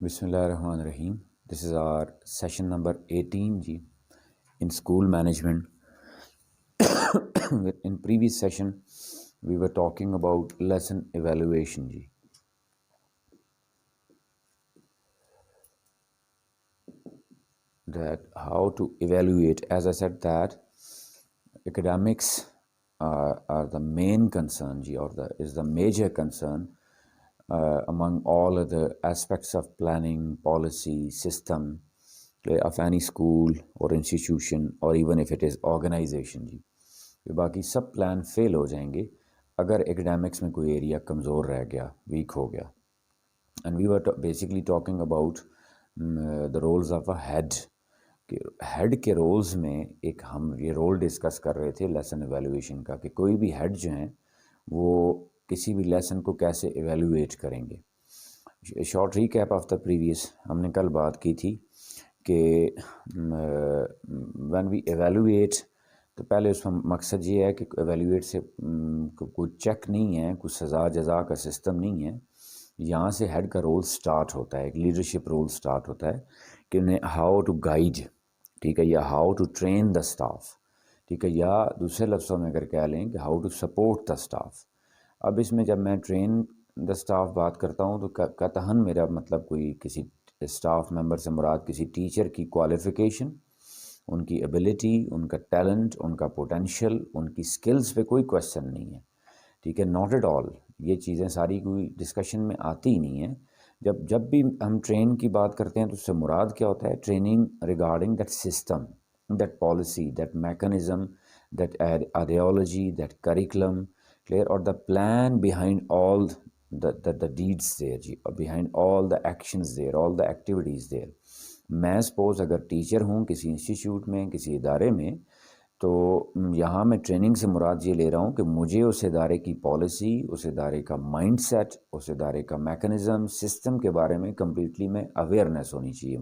Bismillah ar-Rahman ar-Rahim. This is our session number 18 ji, in school management. In previous session, we were talking about lesson evaluation ji. That how to evaluate. As I said that academics are the main concern ji, or is the major concern among all other aspects of planning, policy, system of any school or institution, or even if it is organization جی. کہ باقی سب plan فیل ہو جائیں گے اگر academics میں کوئی area کمزور رہ گیا، ویک ہو گیا. And we were basically talking about the roles of a head. کہ ہیڈ کے رولز میں ایک ہم یہ رول ڈسکس کر رہے تھے لیسن ایویلویشن کا، کہ کوئی بھی ہیڈ جو ہیں وہ کسی بھی لیسن کو کیسے ایویلویٹ کریں گے. Short recap of the previous, ہم نے کل بات کی تھی کہ وین وی ایویلویٹ، تو پہلے اس میں مقصد یہ ہے کہ ایویلویٹ سے کوئی چیک نہیں ہے، کوئی سزا جزا کا سسٹم نہیں ہے. یہاں سے ہیڈ کا رول سٹارٹ ہوتا ہے، ایک لیڈرشپ رول سٹارٹ ہوتا ہے کہ انہیں ہاؤ ٹو گائیڈ، ٹھیک ہے، یا how to train the staff, ٹھیک ہے، یا دوسرے لفظوں میں اگر کہہ لیں کہ how to support the staff. اب اس میں جب میں ٹرین دا اسٹاف بات کرتا ہوں تو قطعاً میرا مطلب کوئی کسی اسٹاف ممبر سے مراد کسی ٹیچر کی کوالیفیکیشن، ان کی ایبلٹی، ان کا ٹیلنٹ، ان کا پوٹینشیل، ان کی سکلز پہ کوئی کویسچن نہیں ہے، ٹھیک ہے، ناٹ ایٹ آل. یہ چیزیں ساری کوئی ڈسکشن میں آتی ہی نہیں ہیں. جب بھی ہم ٹرین کی بات کرتے ہیں تو اس سے مراد کیا ہوتا ہے؟ Training regarding that system, that policy, that mechanism, that ideology, that curriculum, clear, اور the plan behind all the deeds there جی، behind all the actions there, all the activities there. میں سپوز اگر ٹیچر ہوں کسی institute میں، کسی ادارے میں، تو یہاں میں ٹریننگ سے مراد یہ لے رہا ہوں کہ مجھے اس ادارے کی پالیسی، اس ادارے کا مائنڈ سیٹ، اس ادارے کا میکنزم، سسٹم کے بارے میں کمپلیٹلی میں اویئرنیس ہونی چاہیے.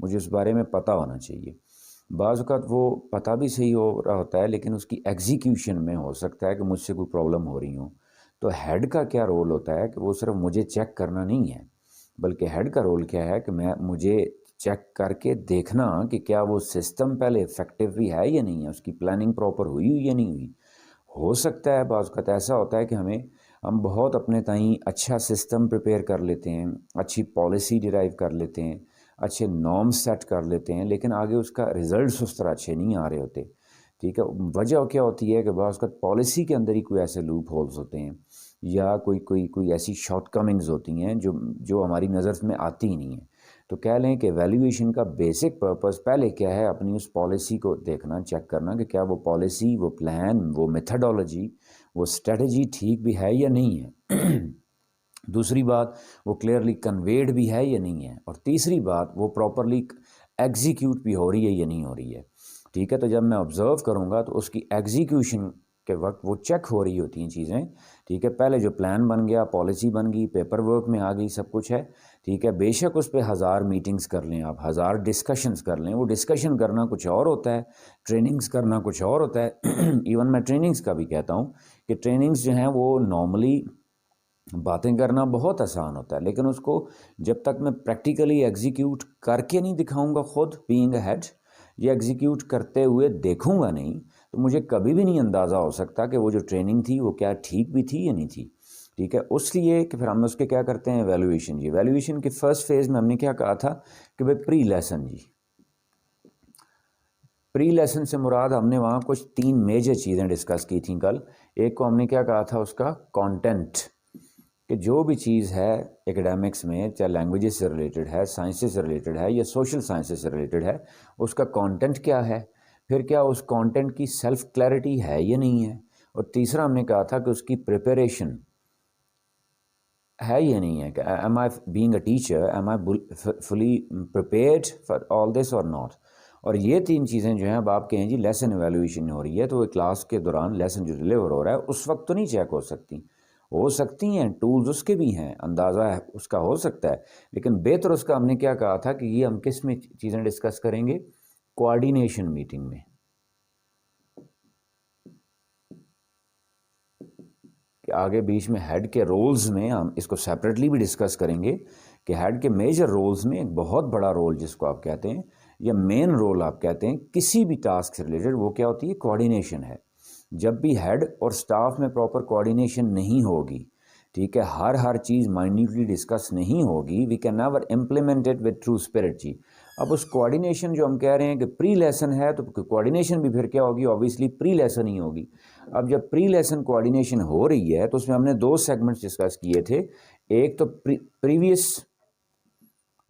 مجھے اس بارے میں پتہ ہونا چاہیے. بعض اوقات وہ پتہ بھی صحیح ہو رہا ہوتا ہے لیکن اس کی ایگزیکیوشن میں ہو سکتا ہے کہ مجھ سے کوئی پرابلم ہو رہی ہوں. تو ہیڈ کا کیا رول ہوتا ہے کہ وہ صرف مجھے چیک کرنا نہیں ہے، بلکہ ہیڈ کا رول کیا ہے کہ مجھے چیک کر کے دیکھنا کہ کیا وہ سسٹم پہلے افیکٹو بھی ہے یا نہیں ہے، اس کی پلاننگ پراپر ہوئی یا نہیں ہوئی. ہو سکتا ہے بعض اوقات ایسا ہوتا ہے کہ ہم بہت اپنے تئیں اچھا سسٹم پریپیئر کر لیتے ہیں، اچھی پالیسی ڈرائیو کر لیتے ہیں، اچھے نارم سیٹ کر لیتے ہیں، لیکن آگے اس کا ریزلٹس اس طرح اچھے نہیں آ رہے ہوتے. ٹھیک ہے، وجہ کیا ہوتی ہے کہ بعض اوقات پالیسی کے اندر ہی کوئی ایسے لوپ ہولز ہوتے ہیں، یا کوئی ایسی شارٹ کمنگز ہوتی ہیں جو ہماری نظر میں آتی ہی نہیں ہیں. تو کہہ لیں کہ ایویلیویشن کا بیسک پرپز پہلے کیا ہے؟ اپنی اس پالیسی کو دیکھنا، چیک کرنا کہ کیا وہ پالیسی، وہ پلان، وہ میتھڈالوجی، وہ اسٹریٹجی ٹھیک بھی ہے یا نہیں ہے. دوسری بات، وہ کلیئرلی کنویڈ بھی ہے یا نہیں ہے. اور تیسری بات، وہ پراپرلی ایگزیکیوٹ بھی ہو رہی ہے یا نہیں ہو رہی ہے. ٹھیک ہے، تو جب میں آبزرو کروں گا تو اس کی ایگزیکیوشن کے وقت وہ چیک ہو رہی ہوتی ہیں چیزیں. ٹھیک ہے، پہلے جو پلان بن گیا، پالیسی بن گئی، پیپر ورک میں آ گئی، سب کچھ ہے. ٹھیک ہے، بے شک اس پہ 1000 میٹنگز کر لیں آپ، 1000 ڈسکشنز کر لیں، وہ ڈسکشن کرنا کچھ اور ہوتا ہے، ٹریننگز کرنا کچھ اور ہوتا ہے. ایون میں ٹریننگز کا بھی کہتا ہوں کہ ٹریننگز جو ہیں وہ نارملی باتیں کرنا بہت آسان ہوتا ہے، لیکن اس کو جب تک میں پریکٹیکلی ایگزیکیوٹ کر کے نہیں دکھاؤں گا، خود بینگ اے ہیڈ، یا ایگزیکیوٹ کرتے ہوئے دیکھوں گا نہیں، تو مجھے کبھی بھی نہیں اندازہ ہو سکتا کہ وہ جو ٹریننگ تھی وہ کیا ٹھیک بھی تھی یا نہیں تھی. ٹھیک ہے، اس لیے کہ پھر ہم اس کے کیا کرتے ہیں؟ ایویلویشن جی. ایویلویشن کے فرسٹ فیز میں ہم نے کیا کہا تھا کہ بھائی پری لیسن جی. پری لیسن سے مراد ہم نے وہاں کچھ 3 میجر چیزیں ڈسکس کی تھیں کل. ایک کو ہم نے کیا کہا تھا؟ اس کا کانٹینٹ، کہ جو بھی چیز ہے ایکڈیمکس میں، چاہے لینگویجز سے ریلیٹڈ ہے، سائنسز سے ریلیٹڈ ہے، یا سوشل سائنسز سے ریلیٹڈ ہے، اس کا کانٹینٹ کیا ہے. پھر کیا اس کانٹینٹ کی سیلف کلیئرٹی ہے یا نہیں ہے. اور تیسرا ہم نے کہا تھا کہ اس کی پریپریشن ہے یا نہیں ہے، کہ am I being a teacher, am I fully prepared for all this or not. اور یہ 3 چیزیں جو ہیں، اب آپ کہیں جی لیسن ایویلویشن ہو رہی ہے تو وہ کلاس کے دوران لیسن جو ڈلیور ہو رہا ہے اس وقت تو نہیں چیک ہو سکتی ہیں، ٹولز اس کے بھی ہیں، اندازہ ہے اس کا ہو سکتا ہے، لیکن بہتر اس کا ہم نے کیا کہا تھا کہ یہ ہم کس میں چیزیں ڈسکس کریں گے؟ کوآرڈینیشن میٹنگ میں. کہ آگے بیچ میں ہیڈ کے رولز میں ہم اس کو سیپریٹلی بھی ڈسکس کریں گے کہ ہیڈ کے میجر رولز میں ایک بہت بڑا رول جس کو آپ کہتے ہیں یا مین رول آپ کہتے ہیں کسی بھی ٹاسک سے ریلیٹڈ، وہ کیا ہوتی ہے؟ کوآرڈینیشن ہے۔ جب بھی ہیڈ اور سٹاف میں پراپر کوآرڈینیشن نہیں ہوگی، ٹھیک ہے، ہر چیز مائنیوٹلی ڈسکس نہیں ہوگی، we can never implement it with true spirit جی۔ اب اس کوآرڈینیشن جو ہم کہہ رہے ہیں کہ پری لیسن ہے، تو کوآرڈینیشن بھی پھر کیا ہوگی؟ آبویسلی پری لیسن ہی ہوگی۔ اب جب پری لیسن کوآرڈینیشن ہو رہی ہے تو اس میں ہم نے 2 سیگمنٹس ڈسکس کیے تھے، ایک تو پریویس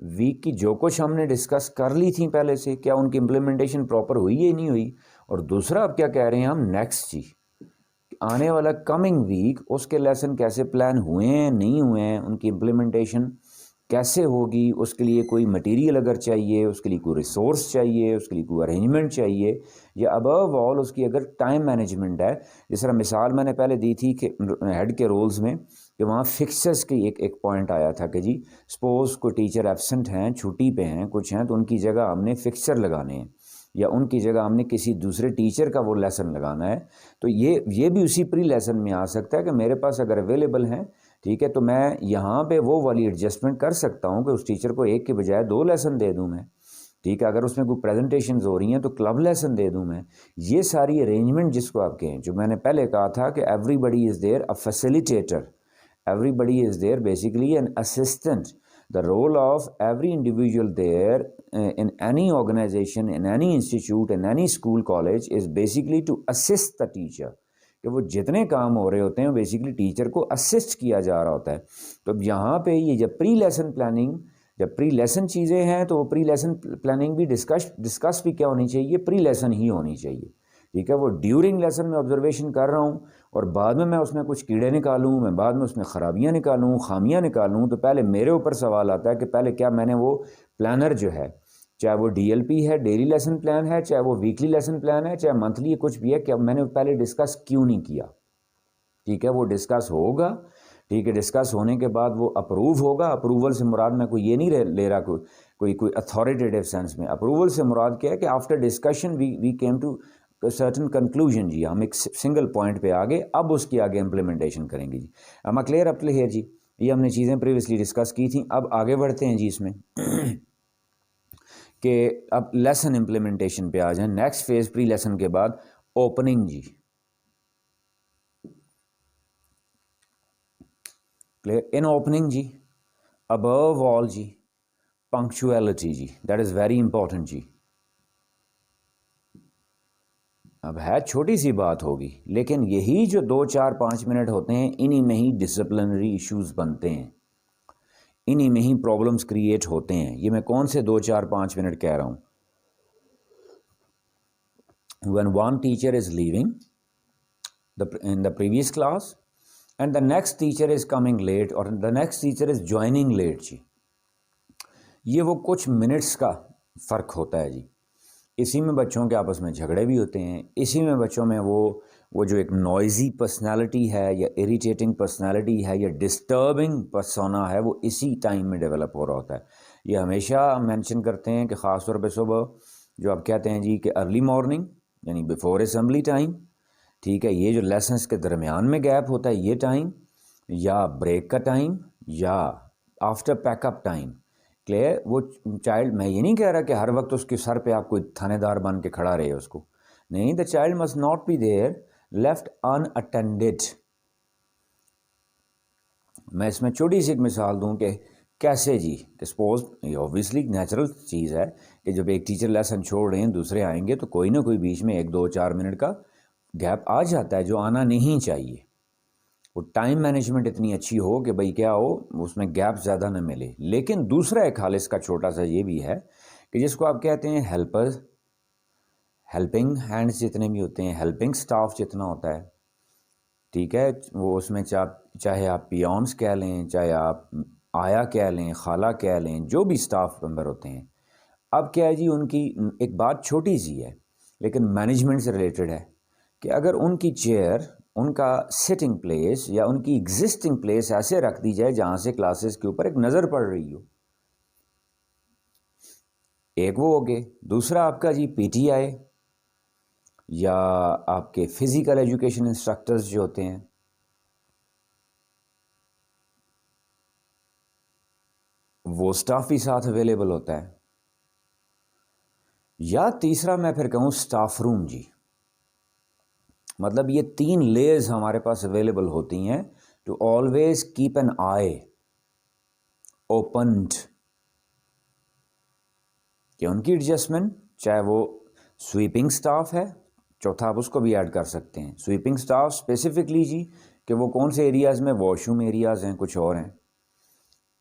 ویک کی جو کچھ ہم نے ڈسکس کر لی تھی پہلے سے، کیا ان کی امپلیمنٹیشن پراپر ہوئی ہے نہیں ہوئی، اور دوسرا اب کیا کہہ رہے ہیں ہم نیکسٹ جی، آنے والا کمنگ ویک اس کے لیسن کیسے پلان ہوئے ہیں نہیں ہوئے ہیں، ان کی امپلیمنٹیشن کیسے ہوگی، اس کے لیے کوئی مٹیریل اگر چاہیے، اس کے لیے کوئی ریسورس چاہیے، اس کے لیے کوئی ارینجمنٹ چاہیے، یا ابو آل اس کی اگر ٹائم مینجمنٹ ہے۔ جس طرح مثال میں نے پہلے دی تھی کہ ہیڈ کے رولز میں کہ وہاں فکسرز کی ایک پوائنٹ آیا تھا کہ جی سپوز کوئی ٹیچر ایبسنٹ ہیں، چھٹی پہ ہیں، کچھ ہیں، تو ان کی جگہ ہم نے فکسر لگانے ہیں، یا ان کی جگہ ہم نے کسی دوسرے ٹیچر کا وہ لیسن لگانا ہے۔ تو یہ بھی اسی پری لیسن میں آ سکتا ہے کہ میرے پاس اگر اویلیبل ہیں، ٹھیک ہے، تو میں یہاں پہ وہ والی ایڈجسٹمنٹ کر سکتا ہوں کہ اس ٹیچر کو ایک کے بجائے 2 لیسن دے دوں میں، ٹھیک ہے، اگر اس میں کوئی پریزنٹیشنز ہو رہی ہیں تو کلب لیسن دے دوں میں۔ یہ ساری ارینجمنٹ جس کو آپ کہیں، جو میں نے پہلے کہا تھا کہ everybody is there a facilitator, everybody is there basically an assistant, the role of every individual there in any organization, in any institute, in any school, college is basically to assist the teacher، کہ وہ جتنے کام ہو رہے ہوتے ہیں basically teacher کو assist کیا جا رہا ہوتا ہے۔ تو اب یہاں پہ یہ جب پری لیسن پلاننگ، جب پری لیسن چیزیں ہیں تو وہ پری لیسن پلاننگ بھی ڈسکس بھی کیا ہونی چاہیے؟ پری لیسن ہی ہونی چاہیے، ٹھیک ہے۔ وہ ڈیورنگ لیسن میں آبزرویشن کر رہا ہوں اور بعد میں اس میں کچھ کیڑے نکالوں، میں بعد میں اس میں خرابیاں نکالوں، خامیاں نکالوں، تو پہلے میرے اوپر سوال آتا ہے کہ پہلے کیا میں نے وہ پلانر جو ہے، چاہے وہ ڈی ایل پی ہے، ڈیلی لیسن پلان ہے، چاہے وہ ویکلی لیسن پلان ہے، چاہے منتھلی کچھ بھی ہے، کیا میں نے پہلے ڈسکس کیوں نہیں کیا؟ ٹھیک ہے، وہ ڈسکس ہوگا، ٹھیک ہے، ڈسکس ہونے کے بعد وہ اپروو ہوگا۔ اپروول سے مراد میں کوئی یہ نہیں لے رہا کوئی اتھارٹیٹیو سینس میں، اپروول سے مراد کیا ہے کہ after discussion we came to certain conclusion جی، ہم ایک سنگل پوائنٹ پہ آگے، اب اس کی آگے امپلیمنٹیشن کریں گے جی۔ ایم کلیئر اپ ہیئر جی؟ یہ ہم نے چیزیں پریویسلی ڈسکس کی تھیں، اب آگے بڑھتے ہیں جی اس میں کہ اب لیسن امپلیمنٹیشن پہ آ جائیں۔ نیکسٹ فیز پری لیسن کے بعد اوپننگ جی، کلیئر؟ ان اوپننگ جی ابو آل جی پنکچویلٹی جی، دیٹ از ویری امپورٹنٹ جی۔ اب ہے چھوٹی سی بات ہوگی، لیکن یہی جو 2 4 5 منٹ ہوتے ہیں، انہی میں ہی ڈسپلنری ایشوز بنتے ہیں، انہی میں ہی پرابلمز کریٹ ہوتے ہیں۔ یہ میں کون سے 2 4 5 منٹ کہہ رہا ہوں؟ when one teacher is leaving in the previous class and the next teacher is coming late or the next teacher is joining late جی، یہ وہ کچھ منٹس کا فرق ہوتا ہے جی۔ اسی میں بچوں کے آپس میں جھگڑے بھی ہوتے ہیں، اسی میں بچوں میں وہ جو ایک نوائزی پرسنالٹی ہے یا اریٹیٹنگ پرسنالٹی ہے یا ڈسٹربنگ پرسونا ہے، وہ اسی ٹائم میں ڈیولپ ہو رہا ہوتا ہے۔ یہ ہمیشہ ہم مینشن کرتے ہیں کہ خاص طور پہ صبح جو آپ کہتے ہیں جی کہ ارلی مارننگ یعنی بیفور اسمبلی ٹائم، ٹھیک ہے، یہ جو لیسنس کے درمیان میں گیپ ہوتا ہے یہ ٹائم، یا بریک کا ٹائم، یا آفٹر پیک اپ ٹائم، کلیئر؟ وہ چائلڈ، میں یہ نہیں کہہ رہا کہ ہر وقت اس کے سر پہ آپ کوئی تھانے دار بن کے کھڑا رہے اس کو، نہیں، the child must not be there left unattended. میں اس میں چھوٹی سی ایک مثال دوں کہ کیسے جی، کہ سپوز یہ اوبویسلی نیچرل چیز ہے کہ جب ایک ٹیچر لیسن چھوڑ رہے ہیں دوسرے آئیں گے تو کوئی نہ کوئی بیچ میں 1 2 4 منٹ کا گیپ آ جاتا ہے جو آنا نہیں چاہیے۔ وہ ٹائم مینجمنٹ اتنی اچھی ہو کہ بھئی کیا ہو اس میں گیپ زیادہ نہ ملے۔ لیکن دوسرا ایک حال اس کا چھوٹا سا یہ بھی ہے کہ جس کو آپ کہتے ہیں ہیلپرز، ہیلپنگ ہینڈز جتنے بھی ہوتے ہیں، ہیلپنگ سٹاف جتنا ہوتا ہے، ٹھیک ہے، وہ اس میں چاہے آپ پیونس کہہ لیں، چاہے آپ آیا کہہ لیں، خالہ کہہ لیں، جو بھی سٹاف ممبر ہوتے ہیں۔ اب کیا ہے جی، ان کی ایک بات چھوٹی سی ہے لیکن مینجمنٹ سے ریلیٹڈ ہے کہ اگر ان کی چیئر، ان کا سٹنگ پلیس یا ان کی ایگزسٹنگ پلیس ایسے رکھ دی جائے جہاں سے کلاسز کے اوپر ایک نظر پڑ رہی ہو، ایک وہ ہو گئے۔ دوسرا آپ کا جی پی ٹی آئی یا آپ کے فزیکل ایجوکیشن انسٹرکٹرز جو ہوتے ہیں، وہ اسٹاف بھی ساتھ اویلیبل ہوتا ہے. یا تیسرا میں پھر کہوں اسٹاف روم جی. مطلب یہ 3 لیئرز ہمارے پاس اویلیبل ہوتی ہیں to always keep an eye opened کہ ان کی ایڈجسٹمنٹ، چاہے وہ سویپنگ سٹاف ہے، چوتھا آپ اس کو بھی ایڈ کر سکتے ہیں. سویپنگ سٹاف اسپیسیفکلی جی کہ وہ کون سے ایریاز میں، واش روم ایریاز ہیں، کچھ اور ہیں.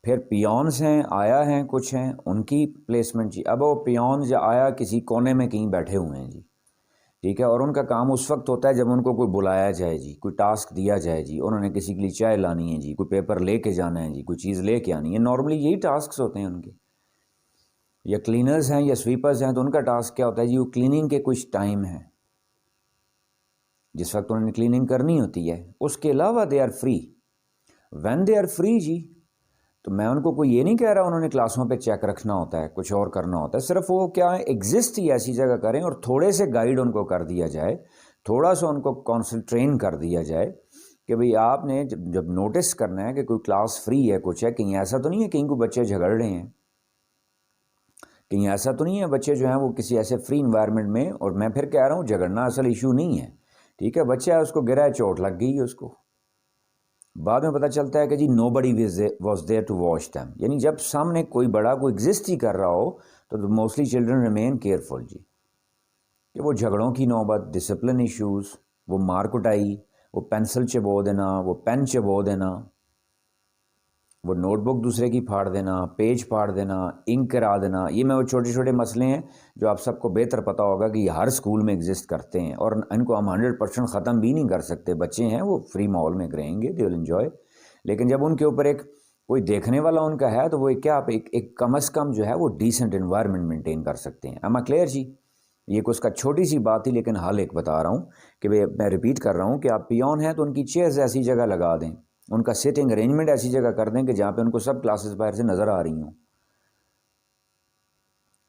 پھر پیونز ہیں، آیا ہیں، کچھ ہیں، ان کی پلیسمنٹ جی. اب وہ پیونز یا آیا کسی کونے میں کہیں بیٹھے ہوئے ہیں جی، ٹھیک ہے، اور ان کا کام اس وقت ہوتا ہے جب ان کو کوئی بلایا جائے جی، کوئی ٹاسک دیا جائے جی، انہوں نے کسی کے لیے چائے لانی ہے جی، کوئی پیپر لے کے جانا ہے جی، کوئی چیز لے کے آنی ہے. نارملی یہی ٹاسکس ہوتے ہیں ان کے. یا کلینرز ہیں یا سویپرز ہیں تو ان کا ٹاسک کیا ہوتا ہے جی، وہ کلیننگ کے کچھ ٹائم ہیں جس وقت انہوں نے کلیننگ کرنی ہوتی ہے. اس کے علاوہ they are free. When they are free جی، تو میں ان کو کوئی یہ نہیں کہہ رہا انہوں نے کلاسوں پہ چیک رکھنا ہوتا ہے، کچھ اور کرنا ہوتا ہے. صرف وہ کیا ہے، ایگزسٹ ہی ایسی جگہ کریں اور تھوڑے سے گائیڈ ان کو کر دیا جائے، تھوڑا سا ان کو کانسنٹرین کر دیا جائے کہ بھئی آپ نے جب نوٹس کرنا ہے کہ کوئی کلاس فری ہے، کچھ ہے، کہیں ایسا تو نہیں ہے کہیں کوئی بچے جھگڑ رہے ہیں، کہیں ایسا تو نہیں ہے بچے جو ہیں وہ کسی ایسے فری انوائرمنٹ میں. اور میں پھر کہہ رہا ہوں جھگڑنا اصل ایشو نہیں ہے، ٹھیک ہے، بچہ ہے اس کو گرا ہے، چوٹ لگ گئی ہے اس کو، بعد میں پتہ چلتا ہے کہ جی nobody was there to wash them. یعنی جب سامنے کوئی بڑا کوئی ایگزسٹ ہی کر رہا ہو تو موسٹلی چلڈرن ریمین کیئرفل جی. کہ وہ جھگڑوں کی نوبت، ڈسپلن ایشوز، وہ مار کٹائی، وہ پینسل چبو دینا، وہ پین چبو دینا، وہ نوٹ بک دوسرے کی پھاڑ دینا، پیج پھاڑ دینا، انک کرا دینا، یہ میں وہ چھوٹے چھوٹے مسئلے ہیں جو آپ سب کو بہتر پتہ ہوگا کہ یہ ہر اسکول میں ایگزسٹ کرتے ہیں اور ان کو ہم 100% ختم بھی نہیں کر سکتے. بچے ہیں وہ فری ماحول میں رہیں گے، دے ول انجوائے. لیکن جب ان کے اوپر ایک کوئی دیکھنے والا ان کا ہے تو وہ کیا آپ ایک کم از کم جو ہے وہ ڈیسنٹ انوائرمنٹ مینٹین کر سکتے ہیں. اما کلیئر جی؟ یہ کوئی اس کا چھوٹی سی بات تھی لیکن حال ایک بتا رہا ہوں کہ میں ریپیٹ کر رہا ہوں کہ آپ پیون ہیں تو ان کی چیئرز ایسی جگہ لگا دیں، ان کا سیٹنگ ارینجمنٹ ایسی جگہ کر دیں کہ جہاں پہ ان کو سب کلاسز باہر سے نظر آ رہی ہوں.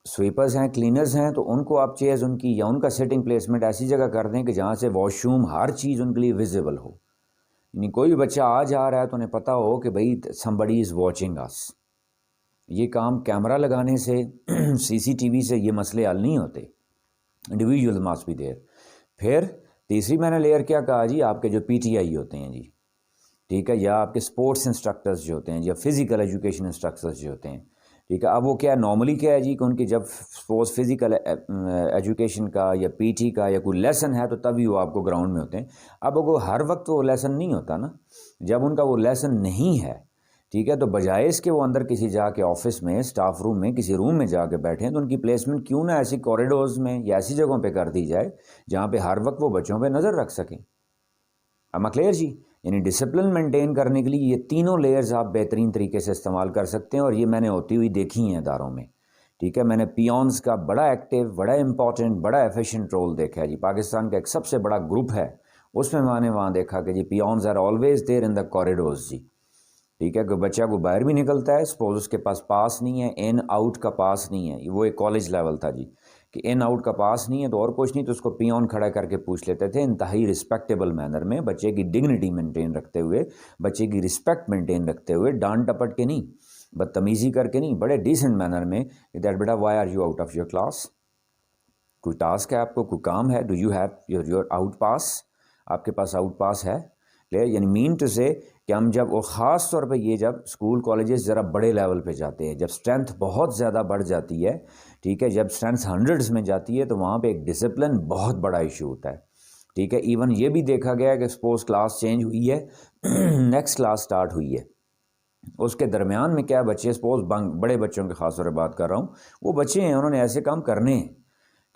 سویپرز ہیں، کلینرز ہیں تو ان کو آپ چیئرز ان کی یا ان کا سیٹنگ پلیسمنٹ ایسی جگہ کر دیں کہ جہاں سے واش روم ہر چیز ان کے لیے ویزیبل ہو. یعنی کوئی بھی بچہ آ جا رہا ہے تو انہیں پتہ ہو کہ بھئی somebody is watching us. یہ کام کیمرہ لگانے سے سی سی ٹی وی سے یہ مسئلے حل نہیں ہوتے. Individual must be there. پھر تیسری میں نے لیئر کیا کہا جی، آپ کے جو پی ٹی آئی ہوتے ہیں جی، ٹھیک ہے، یا آپ کے اسپورٹس انسٹرکٹرز جو ہوتے ہیں یا فزیکل ایجوکیشن انسٹرکٹرز جو ہوتے ہیں، ٹھیک ہے. اب وہ کیا نارملی کیا ہے جی کہ ان کی جب سپوز فزیکل ایجوکیشن کا یا پی ٹی کا یا کوئی لیسن ہے تو تبھی وہ آپ کو گراؤنڈ میں ہوتے ہیں. اب وہ ہر وقت وہ لیسن نہیں ہوتا نا، جب ان کا وہ لیسن نہیں ہے، ٹھیک ہے، تو بجائے اس کے وہ اندر کسی جا کے آفس میں، اسٹاف روم میں، کسی روم میں جا کے بیٹھیں تو ان کی پلیسمنٹ کیوں نہ ایسی کوریڈورز میں یا ایسی جگہوں پہ کر دی جائے جہاں پہ ہر وقت وہ بچوں پہ نظر رکھ سکیں. اما کلیئر جی؟ یعنی ڈسپلن مینٹین کرنے کے لیے یہ تینوں لیئرز آپ بہترین طریقے سے استعمال کر سکتے ہیں اور یہ میں نے ہوتی ہوئی دیکھی ہیں اداروں میں، ٹھیک ہے. میں نے پیونز کا بڑا ایکٹیو، بڑا امپورٹنٹ، بڑا ایفیشینٹ رول دیکھا ہے جی. پاکستان کا ایک سب سے بڑا گروپ ہے، اس میں نے وہاں دیکھا کہ جی peons are always there in the corridors جی، ٹھیک ہے. کہ بچہ کو باہر بھی نکلتا ہے، سپوز اس کے پاس نہیں ہے، ان آؤٹ کا پاس نہیں ہے، وہ ایک کالج لیول تھا جی، کہ ان آؤٹ کا پاس نہیں ہے تو اور کچھ نہیں تو اس کو پیون کھڑا کر کے پوچھ لیتے تھے انتہائی رسپیکٹیبل مینر میں، بچے کی ڈگنیٹی مینٹین رکھتے ہوئے، بچے کی رسپیکٹ مینٹین رکھتے ہوئے، ڈانٹ ٹپٹ کے نہیں، بدتمیزی کر کے نہیں، بڑے ڈیسنٹ مینر میں. دیٹ بیٹا why are you out of your class? کوئی ٹاسک ہے آپ کو، کوئی کام ہے، do you have your out pass? آپ کے پاس آؤٹ پاس ہے؟ یعنی مین ٹو سے کہ ہم جب، اور خاص طور پہ یہ جب اسکول کالجز ذرا بڑے لیول پہ جاتے ہیں، جب اسٹرینتھ بہت زیادہ بڑھ جاتی ہے، ٹھیک ہے، جب اسٹرینتھ ہنڈریڈز میں جاتی ہے تو وہاں پہ ایک ڈسپلن بہت بڑا ایشو ہوتا ہے، ٹھیک ہے. ایون یہ بھی دیکھا گیا ہے کہ سپوز کلاس چینج ہوئی ہے، نیکسٹ کلاس سٹارٹ ہوئی ہے، اس کے درمیان میں کیا بچے، سپوز بڑے بچوں کے خاص طور پہ بات کر رہا ہوں، وہ بچے ہیں انہوں نے ایسے کام کرنے ہیں،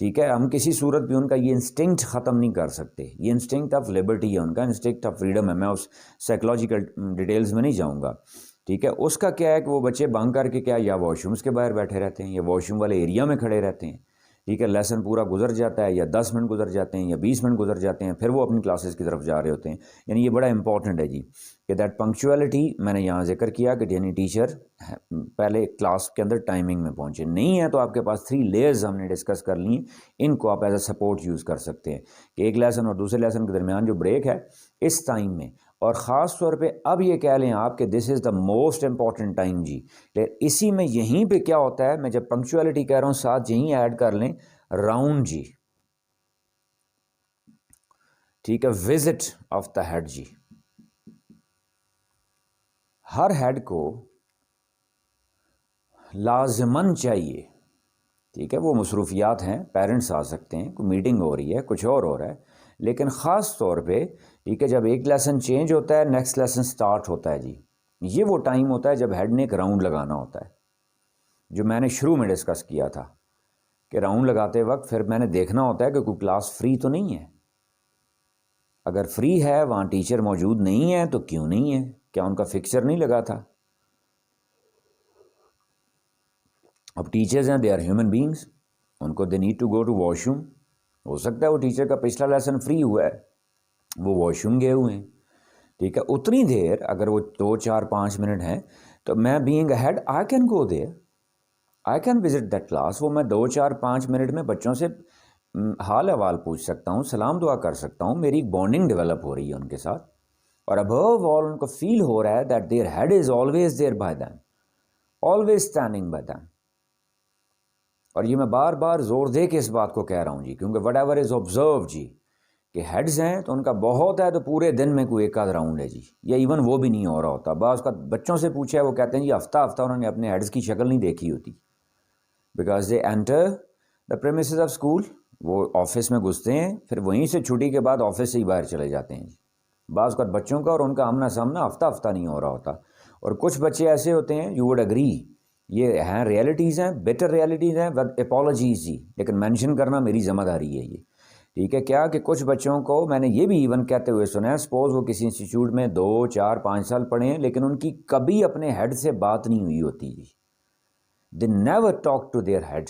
ٹھیک ہے. ہم کسی صورت بھی ان کا یہ انسٹنکٹ ختم نہیں کر سکتے. یہ انسٹنکٹ آف لبرٹی ہے ان کا، انسٹنکٹ آف فریڈم ہے. میں اس سائیکلوجیکل ڈیٹیلز میں نہیں جاؤں گا، ٹھیک ہے. اس کا کیا ہے کہ وہ بچے بنک کر کے کیا یا واش رومس کے باہر بیٹھے رہتے ہیں یا واش روم والے ایریا میں کھڑے رہتے ہیں، ٹھیک ہے. لیسن پورا گزر جاتا ہے یا 10 منٹ گزر جاتے ہیں یا 20 منٹ گزر جاتے ہیں، پھر وہ اپنی کلاسز کی طرف جا رہے ہوتے ہیں. یعنی یہ بڑا امپورٹنٹ ہے جی کہ دیٹ پنکچویلٹی. میں نے یہاں ذکر کیا کہ یعنی ٹیچر پہلے کلاس کے اندر ٹائمنگ میں پہنچے. نہیں ہے تو آپ کے پاس 3 لیئرز ہم نے ڈسکس کر لی ہیں، ان کو آپ ایز اے سپورٹ یوز کر سکتے ہیں کہ ایک لیسن اور دوسرے لیسن کے درمیان جو بریک ہے اس ٹائم میں اور خاص طور پہ اب یہ کہہ لیں آپ کہ دس از دا موسٹ امپورٹنٹ ٹائم جی، اسی میں یہیں پہ کیا ہوتا ہے، میں جب پنکچویلٹی کہہ رہا ہوں ساتھ یہیں ایڈ کر لیں راؤنڈ جی، ٹھیک ہے، وزٹ آف دا ہیڈ جی، ہر ہیڈ کو لازماً چاہیے، ٹھیک ہے، وہ مصروفیات ہیں، پیرنٹس آ سکتے ہیں، کوئی میٹنگ ہو رہی ہے، کچھ اور ہو رہا ہے، لیکن خاص طور پہ ٹھیک ہے جب ایک لیسن چینج ہوتا ہے نیکسٹ لیسن سٹارٹ ہوتا ہے جی، یہ وہ ٹائم ہوتا ہے جب ہیڈ نے ایک راؤنڈ لگانا ہوتا ہے، جو میں نے شروع میں ڈسکس کیا تھا کہ راؤنڈ لگاتے وقت پھر میں نے دیکھنا ہوتا ہے کہ کوئی کلاس فری تو نہیں ہے، اگر فری ہے وہاں ٹیچر موجود نہیں ہے تو کیوں نہیں ہے، کیا ان کا فکسچر نہیں لگا تھا؟ اب ٹیچرز ہیں، دے آر ہیومن بینگس، ان کو they need to go to washroom, ہو سکتا ہے وہ ٹیچر کا پچھلا لیسن فری ہوا ہے، وہ واش روم گئے ہوئے ہیں، ٹھیک ہے، اتنی دیر اگر وہ 2 4 5 منٹ ہیں تو میں being a head I can go there, I can visit that class, وہ میں 2 4 5 منٹ میں بچوں سے حال احوال پوچھ سکتا ہوں، سلام دعا کر سکتا ہوں، میری ایک بانڈنگ ڈیولپ ہو رہی ہے ان کے ساتھ، اور ابو آل ان کو فیل ہو رہا ہے that their head is always there by them, always standing by them, اور یہ میں بار بار زور دے کے اس بات کو کہہ رہا ہوں جی، کیونکہ وٹ ایور از آبزرو جی کہ ہیڈز ہیں تو ان کا بہت ہے تو پورے دن میں کوئی ایک آدھ راؤنڈ ہے جی، یا ایون وہ بھی نہیں ہو رہا ہوتا، بعض کا بچوں سے پوچھا ہے وہ کہتے ہیں جی ہفتہ ہفتہ انہوں نے اپنے ہیڈز کی شکل نہیں دیکھی ہوتی، because they enter the premises of school, وہ آفس میں گھستے ہیں پھر وہیں سے چھٹی کے بعد آفس سے ہی باہر چلے جاتے ہیں جی، بعض کا بچوں کا اور ان کا آمنا سامنا ہفتہ ہفتہ نہیں ہو رہا ہوتا، اور کچھ بچے ایسے ہوتے ہیں یو وڈ اگری، یہ ہیں ریئلٹیز ہیں، بیٹر ریئلٹیز ہیں ود اپالوجیز جی، لیکن مینشن کرنا میری ذمہ داری ہے یہ، ٹھیک ہے، کیا کہ کچھ بچوں کو میں نے یہ بھی ایون کہتے ہوئے سنا ہے، سپوز وہ کسی انسٹیٹیوٹ میں 2 4 5 سال پڑھے ہیں لیکن ان کی کبھی اپنے ہیڈ سے بات نہیں ہوئی ہوتی جی، they never talk to their head,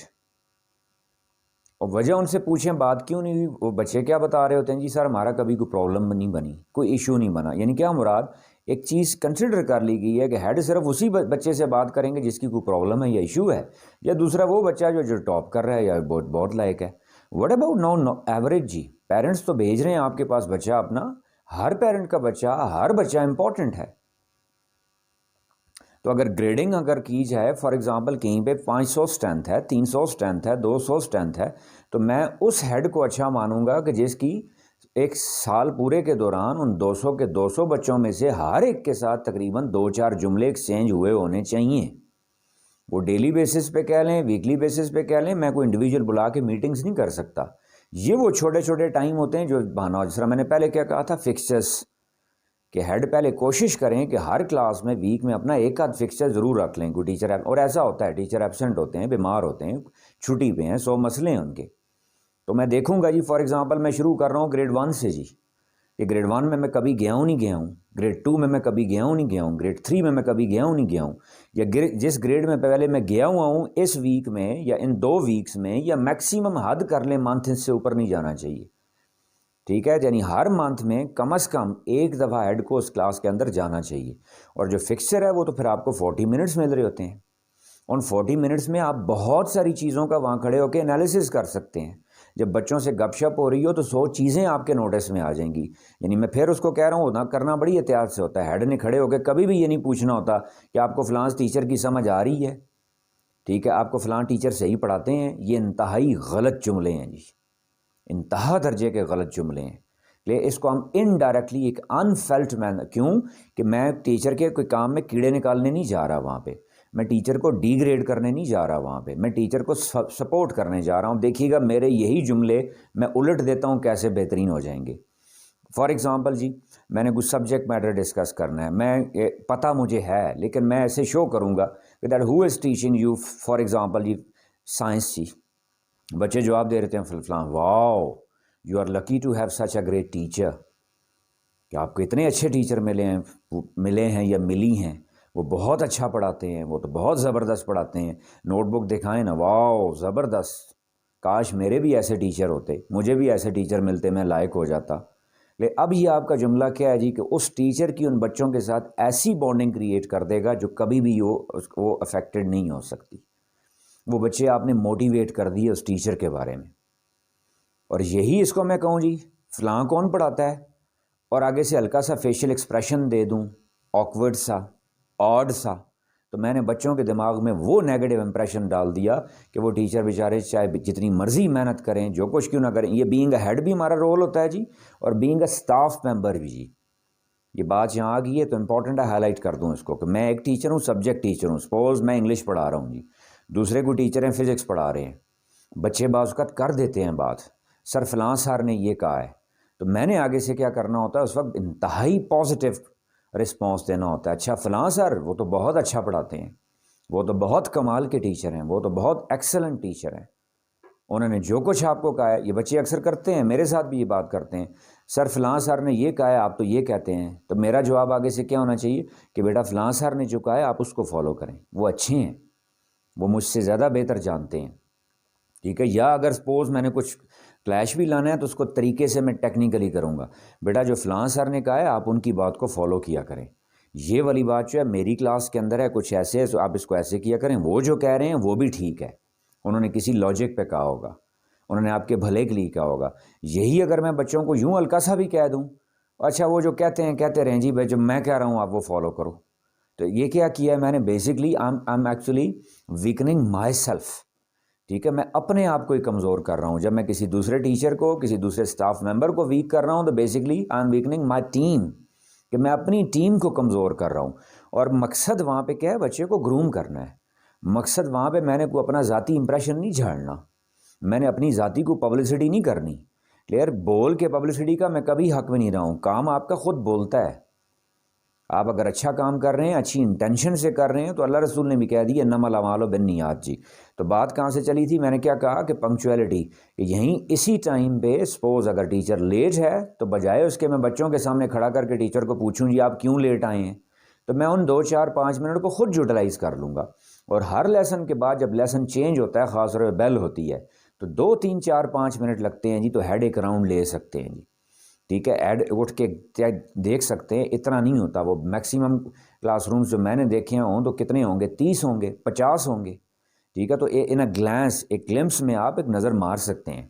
اور وجہ ان سے پوچھیں بات کیوں نہیں ہوئی، وہ بچے کیا بتا رہے ہوتے ہیں جی سر ہمارا کبھی کوئی پرابلم نہیں بنی، کوئی ایشو نہیں بنا، یعنی کیا مراد ایک چیز کنسیڈر کر لی گئی ہے کہ ہیڈ صرف اسی بچے سے بات کریں گے جس کی کوئی پرابلم ہے یا ایشو ہے، یا دوسرا وہ بچہ جو ٹاپ کر رہا ہے یا بہت لائق ہے، وٹ اباؤٹ نو ایوریج جی، پیرنٹس تو بھیج رہے ہیں آپ کے پاس بچہ اپنا، ہر پیرنٹ کا بچہ، ہر بچہ امپورٹنٹ ہے، تو اگر گریڈنگ اگر کی جائے فار ایگزامپل کہیں پہ 500 اسٹرینتھ ہے، 300 اسٹرینتھ ہے، 200 اسٹرینتھ ہے، تو میں اس ہیڈ کو اچھا مانوں گا کہ جس کی ایک سال پورے کے دوران ان 200 کے 200 بچوں میں سے ہر ایک کے ساتھ تقریباً 2 4 جملے ایکسچینج ہوئے ہونے چاہیے، وہ ڈیلی بیسس پہ کہہ لیں، ویکلی بیسس پہ کہہ لیں، میں کوئی انڈیویجول بلا کے میٹنگز نہیں کر سکتا، یہ وہ چھوٹے چھوٹے ٹائم ہوتے ہیں جو بہانا، جس طرح میں نے پہلے کیا کہا تھا فکسچرس، کہ ہیڈ پہلے کوشش کریں کہ ہر کلاس میں ویک میں اپنا ایک آدھ فکسچر ضرور رکھ لیں، کوئی ٹیچر اور ایسا ہوتا ہے ٹیچر ایبسنٹ ہوتے ہیں، بیمار ہوتے ہیں، چھٹی پہ ہیں، 100 مسئلے ہیں ان کے، تو میں دیکھوں گا جی فار ایگزامپل میں شروع کر رہا ہوں گریڈ 1 سے جی، کہ گریڈ 1 میں کبھی گیا ہوں نہیں گیا ہوں، گریڈ 2 میں کبھی گیا ہوں نہیں گیا ہوں، گریڈ 3 میں کبھی گیا ہوں نہیں گیا ہوں، یا جس گریڈ میں پہلے میں گیا ہوا ہوں اس ویک میں یا ان 2 ویکس میں، یا میکسیمم حد کر لیں منتھ اس سے اوپر نہیں جانا چاہیے، ٹھیک ہے، یعنی ہر منتھ میں کم از کم ایک دفعہ ہیڈ کو اس کلاس کے اندر جانا چاہیے، اور جو فکسچر ہے وہ تو پھر آپ کو 40 منٹس مل رہے ہوتے ہیں، ان 40 منٹس میں آپ بہت ساری چیزوں کا وہاں کھڑے ہو کے انالیسس کر سکتے ہیں، جب بچوں سے گپ شپ ہو رہی ہو تو 100 چیزیں آپ کے نوٹس میں آ جائیں گی، یعنی میں پھر اس کو کہہ رہا ہوں نہ کرنا بڑی احتیاط سے ہوتا ہے، ہیڈ نے کھڑے ہو کے کبھی بھی یہ نہیں پوچھنا ہوتا کہ آپ کو فلاں ٹیچر کی سمجھ آ رہی ہے، ٹھیک ہے، آپ کو فلاں ٹیچر صحیح پڑھاتے ہیں، یہ انتہائی غلط جملے ہیں جی، انتہا درجے کے غلط جملے ہیں، لے اس کو ہم انڈائریکٹلی ایک انفیلٹ مین، کیوں کہ میں ٹیچر کے کوئی کام میں کیڑے نکالنے نہیں جا رہا وہاں پہ، میں ٹیچر کو ڈی گریڈ کرنے نہیں جا رہا وہاں پہ، میں ٹیچر کو سپورٹ کرنے جا رہا ہوں، دیکھیے گا میرے یہی جملے میں الٹ دیتا ہوں کیسے بہترین ہو جائیں گے، فار ایگزامپل جی میں نے کچھ سبجیکٹ میٹر ڈسکس کرنا ہے، میں پتہ مجھے ہے لیکن میں ایسے شو کروں گا کہ that who is teaching you, for example جی سائنس جی، بچے جواب دے رہتے ہیں فلاں، wow you are lucky to have such a great teacher, کہ آپ کو اتنے اچھے ٹیچر ملے ہیں یا ملی ہیں، وہ بہت اچھا پڑھاتے ہیں، وہ تو بہت زبردست پڑھاتے ہیں، نوٹ بک دکھائیں نا، واو زبردست، کاش میرے بھی ایسے ٹیچر ہوتے، مجھے بھی ایسے ٹیچر ملتے، میں لائق ہو جاتا، لیکن اب یہ آپ کا جملہ کیا ہے جی کہ اس ٹیچر کی ان بچوں کے ساتھ ایسی بانڈنگ کریٹ کر دے گا جو کبھی بھی وہ افیکٹڈ نہیں ہو سکتی، وہ بچے آپ نے موٹیویٹ کر دیے اس ٹیچر کے بارے میں، اور یہی اس کو میں کہوں جی فلاں کون پڑھاتا ہے، اور آگے سے ہلکا سا فیشیل ایکسپریشن دے دوں، آکورڈ سا، آڈ سا، تو میں نے بچوں کے دماغ میں وہ نیگیٹو امپریشن ڈال دیا کہ وہ ٹیچر بیچارے چاہے جتنی مرضی محنت کریں، جو کچھ کیوں نہ کریں، یہ بینگ اے ہیڈ بھی ہمارا رول ہوتا ہے جی، اور بینگ اے اسٹاف ممبر بھی جی۔ یہ بات یہاں آ گئی ہے تو امپورٹنٹ ہے، ہائی لائٹ کر دوں اس کو، کہ میں ایک ٹیچر ہوں، سبجیکٹ ٹیچر ہوں، سپوز میں انگلش پڑھا رہا ہوں جی، دوسرے کو ٹیچر ہیں فزکس پڑھا رہے ہیں، بچے بعض اوقات کر دیتے ہیں بات، سر فلاں سر نے یہ کہا ہے، تو میں نے آگے سے کیا کرنا ہوتا ہے، اس وقت انتہائی پازیٹیو رسپانس دینا ہوتا ہے، اچھا فلاں سر وہ تو بہت اچھا پڑھاتے ہیں، وہ تو بہت کمال کے ٹیچر ہیں، وہ تو بہت ایکسلنٹ ٹیچر ہیں، انہوں نے جو کچھ آپ کو کہا ہے، یہ بچے اکثر کرتے ہیں، میرے ساتھ بھی یہ بات کرتے ہیں، سر فلاں سر نے یہ کہا ہے، آپ تو یہ کہتے ہیں، تو میرا جواب آگے سے کیا ہونا چاہیے کہ بیٹا فلاں سر نے جو کہا ہے آپ اس کو فالو کریں، وہ اچھے ہیں، وہ مجھ سے زیادہ بہتر جانتے ہیں، ٹھیک ہے۔ یا اگر سپوز میں نے کچھ کلیش بھی لانا ہے تو اس کو طریقے سے میں ٹیکنیکلی کروں گا، بیٹا جو فلاں سر نے کہا ہے آپ ان کی بات کو فالو کیا کریں، یہ والی بات جو ہے میری کلاس کے اندر ہے، کچھ ایسے ہے آپ اس کو ایسے کیا کریں، وہ جو کہہ رہے ہیں وہ بھی ٹھیک ہے، انہوں نے کسی لاجک پہ کہا ہوگا، انہوں نے آپ کے بھلے کے لیے کہا ہوگا۔ یہی اگر میں بچوں کو یوں ہلکا سا بھی کہہ دوں، اچھا وہ جو کہتے ہیں کہتے رہیں جی، جو میں کہہ رہا ہوں آپ وہ فالو کرو، تو یہ کیا کیا ہے میں نے، basically I am actually weakening myself, ٹھیک ہے، میں اپنے آپ کو ہی کمزور کر رہا ہوں۔ جب میں کسی دوسرے ٹیچر کو، کسی دوسرے اسٹاف ممبر کو ویک کر رہا ہوں تو basically I am weakening my team, کہ میں اپنی ٹیم کو کمزور کر رہا ہوں۔ اور مقصد وہاں پہ کیا ہے، بچے کو گروم کرنا ہے، مقصد وہاں پہ میں نے کو اپنا ذاتی امپریشن نہیں جھاڑنا، میں نے اپنی ذاتی کو پبلسٹی نہیں کرنی، کلیئر، بول کے پبلسٹی کا میں کبھی حق میں نہیں رہا ہوں، کام آپ کا خود بولتا ہے، آپ اگر اچھا کام کر رہے ہیں، اچھی انٹینشن سے کر رہے ہیں تو اللہ رسول نے بھی کہہ دی انما الاعمال بالنیات جی۔ تو بات کہاں سے چلی تھی، میں نے کیا کہا کہ پنکچویلٹی، کہ یہیں اسی ٹائم پہ سپوز اگر ٹیچر لیٹ ہے تو بجائے اس کے میں بچوں کے سامنے کھڑا کر کے ٹیچر کو پوچھوں جی آپ کیوں لیٹ آئے ہیں، تو میں ان 2 4 5 منٹ کو خود یوٹیلائز کر لوں گا، اور ہر لیسن کے بعد جب لیسن چینج ہوتا ہے، خاص طور پہ بیل ہوتی ہے، تو 2 3 4 5 منٹ لگتے ہیں جی، تو ہیڈ ایک راؤنڈ لے سکتے ہیں جی، ٹھیک ہے، ایڈ اٹھ کے دیکھ سکتے ہیں، اتنا نہیں ہوتا، وہ میکسیمم کلاس رومز جو میں نے دیکھے ہوں تو کتنے ہوں گے، 30 ہوں گے، 50 ہوں گے، ٹھیک ہے، تو ان اے گلانس، ایک گلمپس میں آپ ایک نظر مار سکتے ہیں،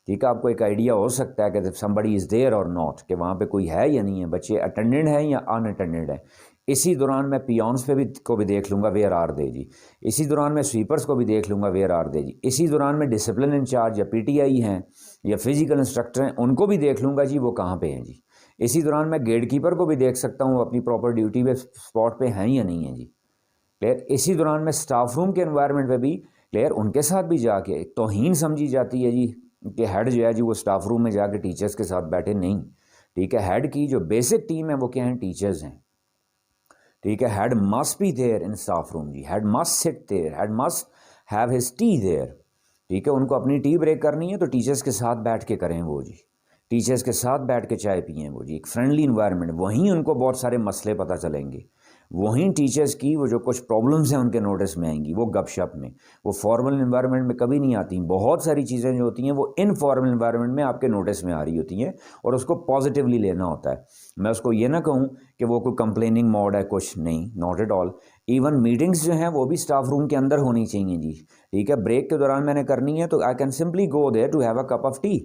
ٹھیک ہے، آپ کو ایک آئیڈیا ہو سکتا ہے کہ somebody is there or not، کہ وہاں پہ کوئی ہے یا نہیں ہے، بچے اٹینڈنڈ ہیں یا ان اٹینڈنڈ ہیں۔ اسی دوران میں پیونس پہ بھی کو بھی دیکھ لوں گا ویئر آر دے جی، اسی دوران میں سویپرز کو بھی دیکھ لوں گا ویئر آر دے جی، اسی دوران میں ڈسپلن انچارج یا پی ٹی آئی ہیں یا فزیکل انسٹرکٹر ہیں ان کو بھی دیکھ لوں گا جی وہ کہاں پہ ہیں جی، اسی دوران میں گیٹ کیپر کو بھی دیکھ سکتا ہوں اپنی پراپر ڈیوٹی پہ اسپاٹ پہ ہیں یا نہیں ہیں جی، کلیئر۔ اسی دوران میں اسٹاف روم کے انوائرمنٹ پہ بھی کلیئر ان کے ساتھ بھی جا کے توہین سمجھی جاتی ہے جی کہ ہیڈ جو ہے جی وہ اسٹاف روم میں جا کے ٹیچرز کے ساتھ بیٹھے، نہیں، ٹھیک ہے، ہیڈ کی جو بیسک ٹیم ہے وہ کیا ہیں، ٹیچرز ہیں، ٹھیک ہے، head must be there in staff room جی، head must sit there, head must have his tea there, ٹھیک ہے، ان کو اپنی ٹی بریک کرنی ہے تو ٹیچرز کے ساتھ بیٹھ کے کریں وہ جی، ٹیچرز کے ساتھ بیٹھ کے چائے پئیں وہ جی، ایک فرینڈلی انوائرمنٹ، وہیں ان کو بہت سارے مسئلے پتہ چلیں گے، وہیں ٹیچرز کی وہ جو کچھ پرابلمز ہیں ان کے نوٹس میں آئیں گی، وہ گپ شپ میں، وہ فارمل انوائرمنٹ میں کبھی نہیں آتی، بہت ساری چیزیں جو ہوتی ہیں وہ انفارمل انوائرمنٹ میں آپ کے نوٹس میں آ رہی ہوتی ہیں، اور اس کو پازیٹیولی لینا ہوتا ہے۔ میں اس کو یہ نہ کہوں کہ وہ کوئی کمپلیننگ موڈ ہے، کچھ نہیں، not at all, even meetings جو ہیں وہ بھی اسٹاف روم کے اندر ہونی چاہیے جی، ٹھیک ہے، بریک کے دوران میں نے کرنی ہے تو I can simply go there to have a cup of tea,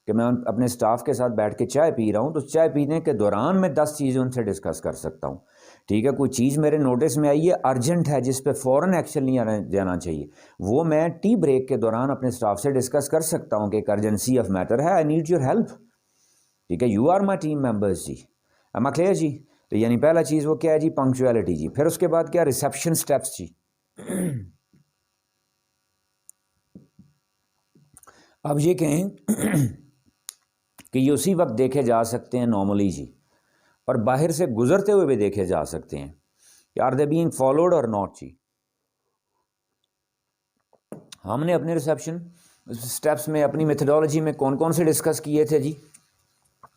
کہ میں اپنے اسٹاف کے ساتھ بیٹھ کے چائے پی رہا ہوں تو چائے پینے کے دوران میں 10 چیزیں ان سے ڈسکس کر سکتا ہوں، ٹھیک ہے، کوئی چیز میرے نوٹس میں آئی ہے ارجنٹ ہے جس پہ فوراً ایکشن نہیں جانا چاہیے، وہ میں ٹی بریک کے دوران اپنے اسٹاف سے ڈسکس کر سکتا ہوں کہ ایک ارجنسی آف میٹر ہے، آئی نیڈ یور ہیلپ، ٹھیک ہے، you are my team members جی، ایم آئی کلیئر جی۔ تو یعنی پہلا چیز وہ کیا ہے جی، پنکچویلٹی جی، پھر اس کے بعد کیا، ریسیپشن سٹیپس جی۔ اب یہ کہیں کہ یہ اسی وقت دیکھے جا سکتے ہیں نارملی جی، اور باہر سے گزرتے ہوئے بھی دیکھے جا سکتے ہیں کہ آر دے بینگ فالوڈ اور ناٹ جی۔ ہم نے اپنے ریسیپشن سٹیپس میں اپنی میتھڈالوجی میں کون کون سے ڈسکس کیے تھے جی،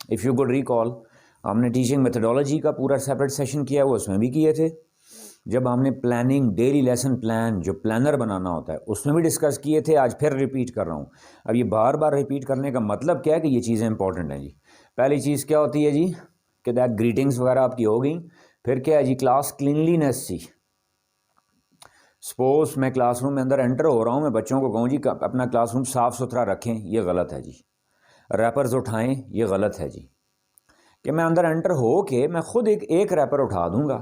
اف یو کوڈ ریکال، ہم نے ٹیچنگ میتھڈالوجی کا پورا سیپریٹ سیشن کیا وہ اس میں بھی کیے تھے، جب ہم نے پلاننگ ڈیلی لیسن پلان جو پلانر بنانا ہوتا ہے اس میں بھی ڈسکس کیے تھے، آج پھر ریپیٹ کر رہا ہوں۔ اب یہ بار بار ریپیٹ کرنے کا مطلب کیا ہے کہ یہ چیزیں امپورٹنٹ ہیں جی۔ پہلی چیز کیا ہوتی ہے جی کہ دیٹ گریٹنگس وغیرہ آپ کی ہو گئیں، پھر کیا ہے جی، کلاس کلینلینس جی، سپوز میں کلاس روم میں اندر انٹر ہو رہا ہوں، میں بچوں کو کہوں جی اپنا کلاس روم صاف ستھرا رکھیں، یہ غلط ہے جی، ریپرز اٹھائیں، یہ غلط ہے جی، کہ میں اندر انٹر ہو کے میں خود ایک ریپر اٹھا دوں گا.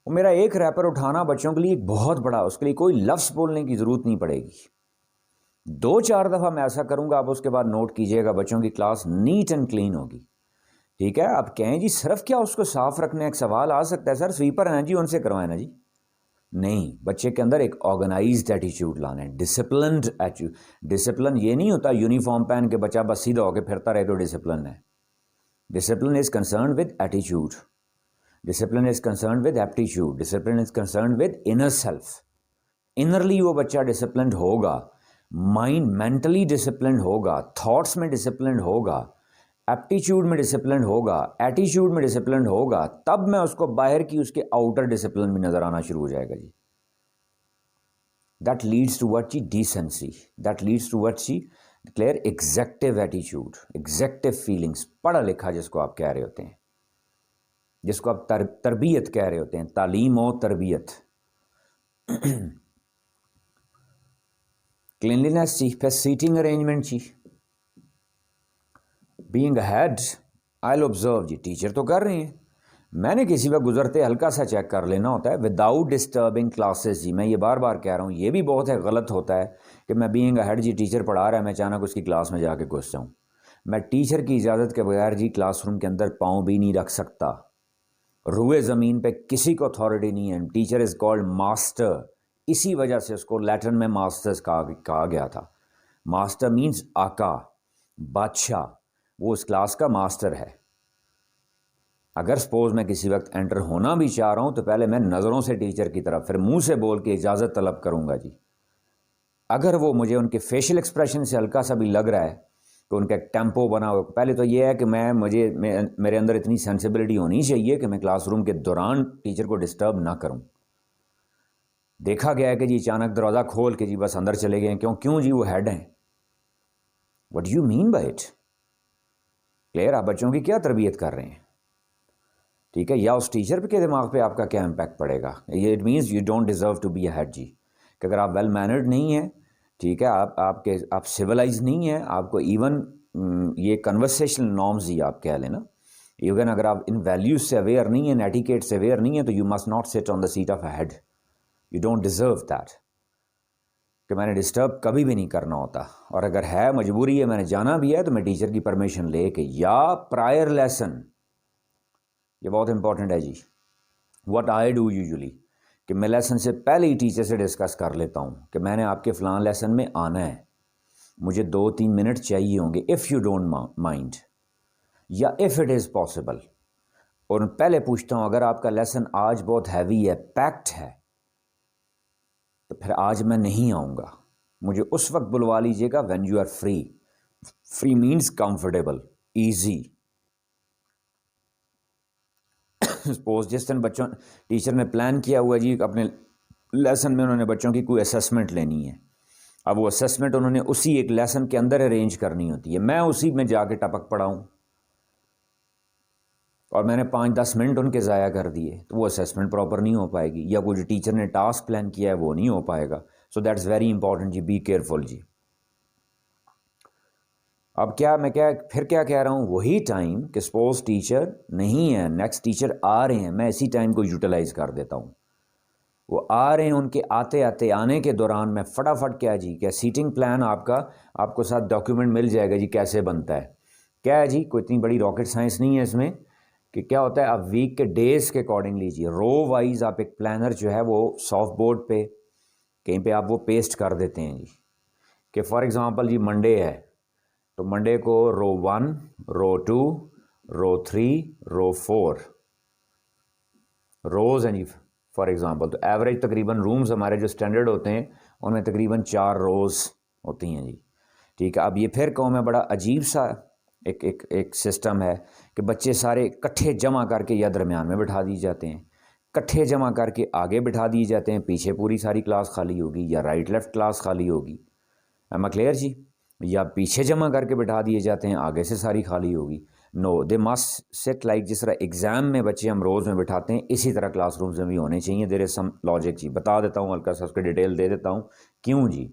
وہ میرا ایک ریپر اٹھانا بچوں کے لیے بہت بڑا، اس کے لیے کوئی لفظ بولنے کی ضرورت نہیں پڑے گی. 2-4 دفعہ میں ایسا کروں گا، آپ اس کے بعد نوٹ کیجئے گا بچوں کی کلاس نیٹ اینڈ کلین ہوگی. ٹھیک ہے. آپ کہیں جی صرف کیا اس کو صاف رکھنا ہے، ایک سوال آ سکتا ہے سر سویپر ہیں جی ان سے کروائیں نا جی. نہیں، بچے کے اندر ایک آرگنائزڈ ایٹیچیوڈ لانا ہے، ڈسپلنڈ ایٹیچیوڈ. ڈسپلن یہ نہیں ہوتا یونیفارم پہن کے بچہ بس سیدھا ہو کے پھرتا رہے تو ڈسپلن ہے. ڈسپلن از کنسرنڈ ود ایٹیچیوڈ. Discipline is concerned with aptitude. Discipline is concerned with inner self. Innerly وہ بچہ ڈسپلنڈ ہوگا، مائنڈ مینٹلی ڈسپلنڈ ہوگا، تھاٹس میں ڈسپلنڈ ہوگا، ایپٹیچیوڈ میں ڈسپلنڈ ہوگا، ایٹیچیوڈ میں ڈسپلنڈ ہوگا، تب میں اس کو باہر کی اس کے آؤٹر ڈسپلن بھی نظر آنا شروع ہو جائے گا جی. دیٹ لیڈس ٹو واٹ جی؟ Decency. That leads to what جی؟ کلیئر ایگزیکٹو ایٹیچیوڈ، ایگزیکٹو فیلنگس. پڑھا لکھا جس کو آپ کہہ رہے ہوتے ہیں، جس کو آپ تربیت کہہ رہے ہوتے ہیں، تعلیم و تربیت. کلینلینس چی، پھر سیٹنگ ارینجمنٹ چی. Being a head I observe جی، ٹیچر تو کر رہے ہیں، میں نے کسی وقت گزرتے ہلکا سا چیک کر لینا ہوتا ہے وداؤٹ ڈسٹربنگ کلاسز. جی میں یہ بار بار کہہ رہا ہوں، یہ بھی بہت ہے غلط ہوتا ہے کہ میں بینگ اے ہیڈ جی ٹیچر پڑھا رہا ہے، میں اچانک اس کی کلاس میں جا کے گھس جاؤں. میں ٹیچر کی اجازت کے بغیر جی کلاس روم کے اندر پاؤں بھی نہیں رکھ سکتا. روئے زمین پہ کسی کو اتھارٹی نہیں ہے. Teacher is called master. اسی وجہ سے اس کو لیٹن میں ماسٹرز کہا گیا تھا. ماسٹر مینز آقا، بادشاہ. وہ اس کلاس کا ماسٹر ہے. اگر سپوز میں کسی وقت انٹر ہونا بھی چاہ رہا ہوں تو پہلے میں نظروں سے ٹیچر کی طرف، پھر منہ سے بول کے اجازت طلب کروں گا جی. اگر وہ مجھے ان کے فیشل ایکسپریشن سے ہلکا سا بھی لگ رہا ہے کہ ان کا ایک ٹیمپو بنا ہوا، پہلے تو یہ ہے کہ میرے اندر اتنی سینسیبلٹی ہونی چاہیے کہ میں کلاس روم کے دوران ٹیچر کو ڈسٹرب نہ کروں. دیکھا گیا ہے کہ جی اچانک دروازہ کھول کے جی بس اندر چلے گئے. کیوں جی وہ ہیڈ ہیں. What you mean by it? Clear. آپ بچوں کی کیا تربیت کر رہے ہیں؟ ٹھیک ہے. یا اس ٹیچر کے دماغ پہ آپ کا کیا امپیکٹ پڑے گا؟ یہ it means you don't deserve to be a head جی. کہ اگر آپ ویل مینرڈ نہیں ہیں، ٹھیک ہے، آپ سویلائز نہیں ہیں، آپ کو ایون یہ کنورسیشنل نارمز ہی آپ کہہ لیں نا، ایون اگر آپ ان ویلیوز سے اویئر نہیں ہیں، ایٹیکیٹ سے اویئر نہیں ہیں، تو you must not sit on the seat of a head. You don't deserve that. کہ میں نے ڈسٹرب کبھی بھی نہیں کرنا ہوتا. اور اگر ہے مجبوری ہے، میں نے جانا بھی ہے، تو میں ٹیچر کی پرمیشن لے کے، یا پرائر لیسن. یہ بہت امپورٹنٹ ہے جی. واٹ آئی ڈو یوزلی، کہ میں لیسن سے پہلے ہی ٹیچر سے ڈسکس کر لیتا ہوں کہ میں نے آپ کے فلاں لیسن میں آنا ہے، مجھے 2-3 منٹ چاہیے ہوں گے، اف یو ڈونٹ مائنڈ، یا اف اٹ از پاسبل. اور پہلے پوچھتا ہوں اگر آپ کا لیسن آج بہت ہیوی ہے، پیکڈ ہے، تو پھر آج میں نہیں آؤں گا. مجھے اس وقت بلوا لیجیے گا when you are free. Free means comfortable, easy. Suppose جس دن بچوں ٹیچر نے پلان کیا ہوا جی اپنے لیسن میں انہوں نے بچوں کی کوئی اسیسمنٹ لینی ہے، اب وہ اسیسمنٹ انہوں نے اسی ایک لیسن کے اندر ارینج کرنی ہوتی ہے، میں اسی میں جا کے ٹپک پڑا ہوں اور میں نے 5-10 منٹ ان کے ضائع کر دیے، تو وہ اسیسمنٹ پراپر نہیں ہو پائے گی. یا کوئی جو ٹیچر نے ٹاسک پلان کیا ہے وہ نہیں ہو پائے گا. سو دیٹس ویری امپورٹنٹ جی. بی کیئرفل جی. اب میں پھر کیا کہہ رہا ہوں، وہی ٹائم کہ سپوز ٹیچر نہیں ہے، نیکسٹ ٹیچر آ رہے ہیں، میں اسی ٹائم کو یوٹیلائز کر دیتا ہوں. وہ آ رہے ہیں، ان کے آنے کے دوران میں فٹافٹ کیا سیٹنگ پلان آپ کو ساتھ ڈاکیومنٹ مل جائے گا جی کیسے بنتا ہے. کیا ہے جی، کوئی اتنی بڑی راکٹ سائنس نہیں ہے اس میں. کہ کیا ہوتا ہے، آپ ویک کے ڈیز کے اکارڈنگ لیجیے، رو وائز آپ ایک پلانر جو ہے وہ سافٹ بورڈ پہ کہیں پہ آپ وہ پیسٹ کر دیتے ہیں جی. کہ فار ایگزامپل جی منڈے ہے، تو منڈے کو رو 1، رو 2، رو 3، رو 4 روز ہیں جی فار ایگزامپل. تو ایوریج تقریباً رومز ہمارے جو اسٹینڈرڈ ہوتے ہیں ان میں تقریباً 4 روز ہوتی ہیں جی. ٹھیک ہے. اب یہ پھر کہوں میں بڑا عجیب سا ایک سسٹم ہے کہ بچے سارے کٹھے جمع کر کے یا درمیان میں بٹھا دیے جاتے ہیں، کٹھے جمع کر کے آگے بٹھا دیے جاتے ہیں، پیچھے پوری ساری کلاس خالی ہوگی، یا رائٹ لیفٹ کلاس خالی ہوگی. ایم اے کلیئر جی؟ یا پیچھے جمع کر کے بٹھا دیے جاتے ہیں، آگے سے ساری خالی ہوگی. نو، دے مسٹ سٹ لائک جس طرح ایگزام میں بچے ہم روز میں بٹھاتے ہیں، اسی طرح کلاس رومز میں بھی ہونے چاہیے. دیر از سم لاجک جی. بتا دیتا ہوں ہلکا سا اس کے ڈیٹیل دے دیتا ہوں. کیوں جی؟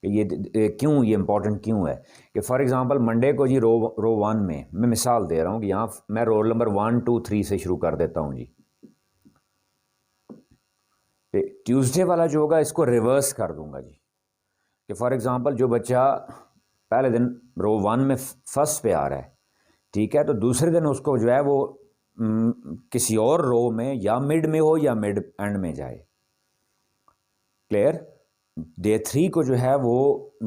کہ یہ کیوں یہ امپورٹنٹ کیوں ہے. کہ فار ایگزامپل منڈے کو جی رو 1 میں مثال دے رہا ہوں کہ یہاں میں رول نمبر 1 2 3 سے شروع کر دیتا ہوں جی. ٹیوزڈے والا جو ہوگا اس کو ریورس کر دوں گا جی. کہ فار ایگزامپل جو بچہ پہلے دن رو 1 میں فرسٹ پہ آ رہا ہے, ٹھیک ہے, تو دوسرے دن اس کو جو ہے وہ کسی اور رو میں یا مڈ میں ہو یا مڈ اینڈ میں جائے. کلیئر. ڈے 3 کو جو ہے وہ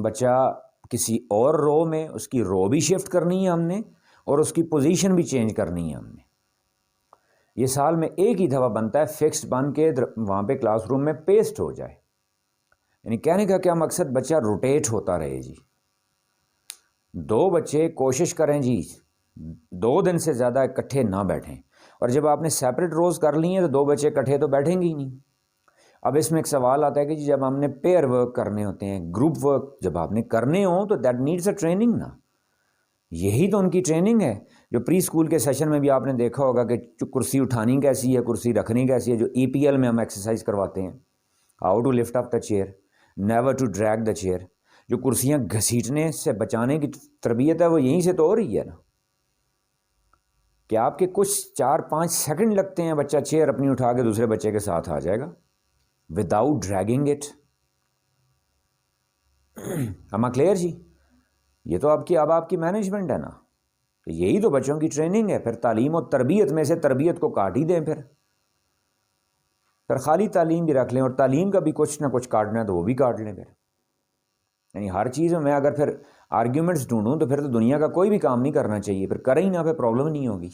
بچہ کسی اور رو میں, اس کی رو بھی شفٹ کرنی ہے ہم نے اور اس کی پوزیشن بھی چینج کرنی ہے ہم نے. یہ سال میں ایک ہی دفعہ بنتا ہے, فکسڈ بن کے وہاں پہ کلاس روم میں پیسٹ ہو جائے. یعنی کہنے کا کیا مقصد, بچہ روٹیٹ ہوتا رہے جی. 2 بچے کوشش کریں جی 2 دن سے زیادہ اکٹھے نہ بیٹھیں, اور جب آپ نے سیپریٹ روز کر لی ہیں تو 2 بچے اکٹھے تو بیٹھیں گے ہی نہیں. اب اس میں ایک سوال آتا ہے کہ جی جب ہم نے پیئر ورک کرنے ہوتے ہیں, گروپ ورک جب آپ نے کرنے ہوں تو دیٹ نیڈس اے ٹریننگ نا. یہی تو ان کی ٹریننگ ہے. جو پری اسکول کے سیشن میں بھی آپ نے دیکھا ہوگا کہ کرسی اٹھانی کیسی ہے, کرسی رکھنی کیسی ہے. جو EPL میں ہم ایکسرسائز کرواتے ہیں, how to lift up the chair, never to drag the chair. جو کرسیاں گھسیٹنے سے بچانے کی تربیت ہے وہ یہیں سے تو ہو رہی ہے نا. کہ آپ کے کچھ 4-5 سیکنڈ لگتے ہیں, بچہ چیئر اپنی اٹھا کے دوسرے بچے کے ساتھ آ جائے گا وداؤٹ ڈریگنگ اٹ. اما کلیئر جی. یہ تو آپ کی مینجمنٹ ہے نا. کہ یہی تو بچوں کی ٹریننگ ہے. پھر تعلیم و تربیت میں سے تربیت کو کاٹ ہی دیں, پھر خالی تعلیم بھی رکھ لیں, اور تعلیم کا بھی کچھ نہ کچھ کاٹنا ہے تو وہ بھی کاٹ لیں پھر. یعنی ہر چیز میں اگر پھر آرگیومنٹس ڈھونڈوں تو پھر تو دنیا کا کوئی بھی کام نہیں کرنا چاہیے. پھر کریں ہی نہ, پھر پرابلم نہیں ہوگی.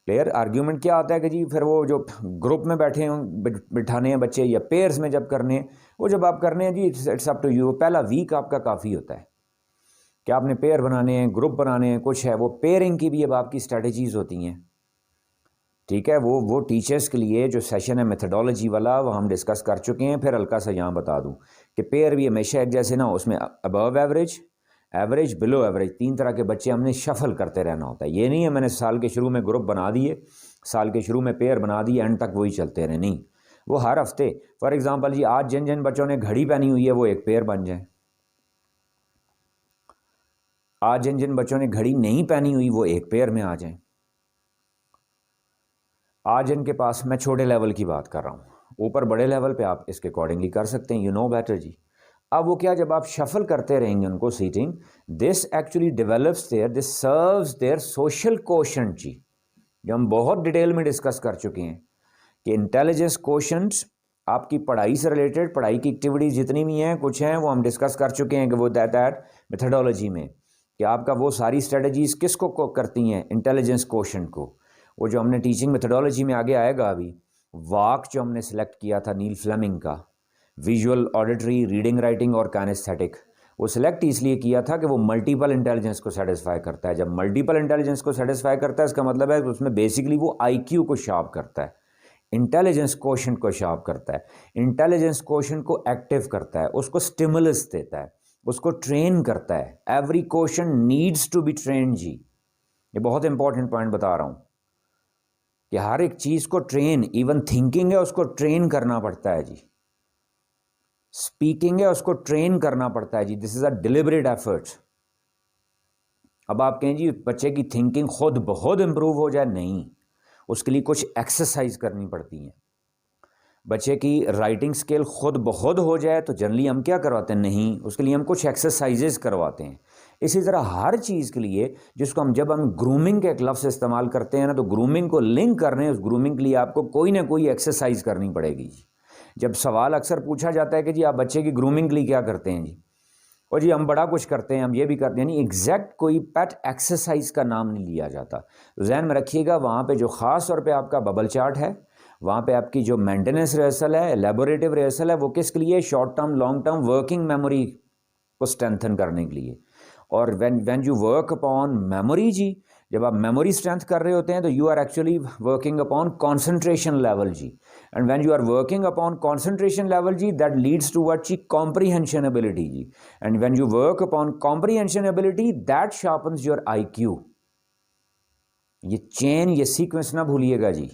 کلیئر. آرگیومنٹ کیا آتا ہے کہ جی پھر وہ جو گروپ میں بیٹھے ہوں بٹھانے ہیں بچے, یا پیئرس میں جب کرنے ہیں, وہ جب آپ کرنے ہیں جی اٹس اپ ٹو یو. پہلا ویک آپ کا کافی ہوتا ہے کہ آپ نے پیئر بنانے ہیں, گروپ بنانے ہیں, کچھ ہے وہ پیئرنگ کی بھی اب آپ کی اسٹریٹجیز ہوتی ہیں. ٹھیک ہے. وہ ٹیچرس کے لیے جو سیشن ہے میتھڈالوجی والا وہ ہم ڈسکس کر چکے ہیں. پھر ہلکا سا یہاں بتا دوں کہ پیئر بھی ہمیشہ ایک جیسے نہ, اس میں above average, average, below average, 3 طرح کے بچے ہم نے شفل کرتے رہنا ہوتا ہے. یہ نہیں ہے میں نے سال کے شروع میں گروپ بنا دیے, سال کے شروع میں پیئر بنا دیے, اینڈ تک وہی چلتے رہے. نہیں, وہ ہر ہفتے فار ایگزامپل جی آج جن بچوں نے گھڑی پہنی ہوئی ہے وہ ایک پیئر بن جائیں. آج جن بچوں نے گھڑی نہیں پہنی ہوئی وہ ایک پیئر میں آ جائیں. آج ان کے پاس, میں چھوٹے لیول کی بات کر رہا ہوں, اوپر بڑے لیول پہ آپ اس کے اکارڈنگلی کر سکتے ہیں. یو نو بیٹر جی. اب وہ کیا, جب آپ شفل کرتے رہیں گے ان کو setting, this actually develops their, this serves their social quotient جی. جو ہم بہت ڈیٹیل میں ڈسکس کر چکے ہیں کہ انٹیلیجنس کوشنٹ آپ کی پڑھائی سے ریلیٹڈ, پڑھائی کی ایکٹیویٹیز جتنی بھی ہیں کچھ ہیں وہ ہم ڈسکس کر چکے ہیں کہ وہ دیٹ میتھڈالوجی میں, کہ آپ کا وہ ساری اسٹریٹجیز کس کو کرتی ہیں, انٹیلیجنس کوشنٹ کو. وہ جو ہم نے ٹیچنگ میتھڈالوجی میں آگے آئے گا ابھی, واک جو ہم نے سلیکٹ کیا تھا نیل فلیمنگ کا, ویژول, آڈیٹری, ریڈنگ رائٹنگ اور کائنیستھیٹک, وہ سلیکٹ اس لیے کیا تھا کہ وہ ملٹیپل انٹیلیجنس کو سیٹسفائی کرتا ہے. جب ملٹیپل انٹیلیجنس کو سیٹسفائی کرتا ہے اس کا مطلب ہے کہ اس میں بیسکلی وہ IQ کو شارپ کرتا ہے, انٹیلیجنس کوشنٹ کو شارپ کرتا ہے, انٹیلیجنس کوشنٹ کو ایکٹیو کرتا ہے, اس کو اسٹیمولس دیتا ہے, اس کو ٹرین کرتا ہے. Every quotient needs to be trained جی. یہ بہت امپورٹنٹ پوائنٹ بتا رہا ہوں کہ ہر ایک چیز کو ٹرین, ایون تھنکنگ ہے اس کو ٹرین کرنا پڑتا ہے جی, اسپیکنگ ہے اس کو ٹرین کرنا پڑتا ہے جی. دس از اے ڈیلیبریٹ ایفرٹ. اب آپ کہیں جی بچے کی تھنکنگ خود بخود امپروو ہو جائے, نہیں, اس کے لیے کچھ ایکسرسائز کرنی پڑتی ہیں. بچے کی رائٹنگ سکل خود بخود ہو جائے تو جنرلی ہم کیا کرواتے ہیں, نہیں, اس کے لیے ہم کچھ ایکسرسائزز کرواتے ہیں. اسی طرح ہر چیز کے لیے جس کو جب ہم گرومنگ کے ایک لفظ استعمال کرتے ہیں نا, تو گرومنگ کو لنک کرنے, اس گرومنگ کے لیے آپ کو کوئی نہ کوئی ایکسرسائز کرنی پڑے گی. جب سوال اکثر پوچھا جاتا ہے کہ جی آپ بچے کی گرومنگ کے لیے کیا کرتے ہیں جی, اور جی ہم بڑا کچھ کرتے ہیں, ہم یہ بھی کرتے ہیں, یعنی ایگزیکٹ کوئی پیٹ ایکسرسائز کا نام نہیں لیا جاتا. ذہن میں رکھیے گا, وہاں پہ جو خاص طور پہ آپ کا ببل چارٹ ہے, وہاں پہ آپ کی جو مینٹیننس ریہرسل ہے, لیبوریٹو ریہرسل ہے, وہ کس کے لیے, short term long term working memory کو اسٹرینتھن کرنے کے لیے. اور when you work upon memory جی, جب آپ میموری اسٹرینتھ کر رہے ہوتے ہیں تو you are actually working upon concentration level جی. And when you are working upon concentration level جی, دیٹ لیڈس ٹو وٹ جی, کمپریہنشن ایبلٹی جی. And when you work upon comprehension ability, that sharpens your IQ. یہ چین, یہ sequence نہ بھولیے گا جی,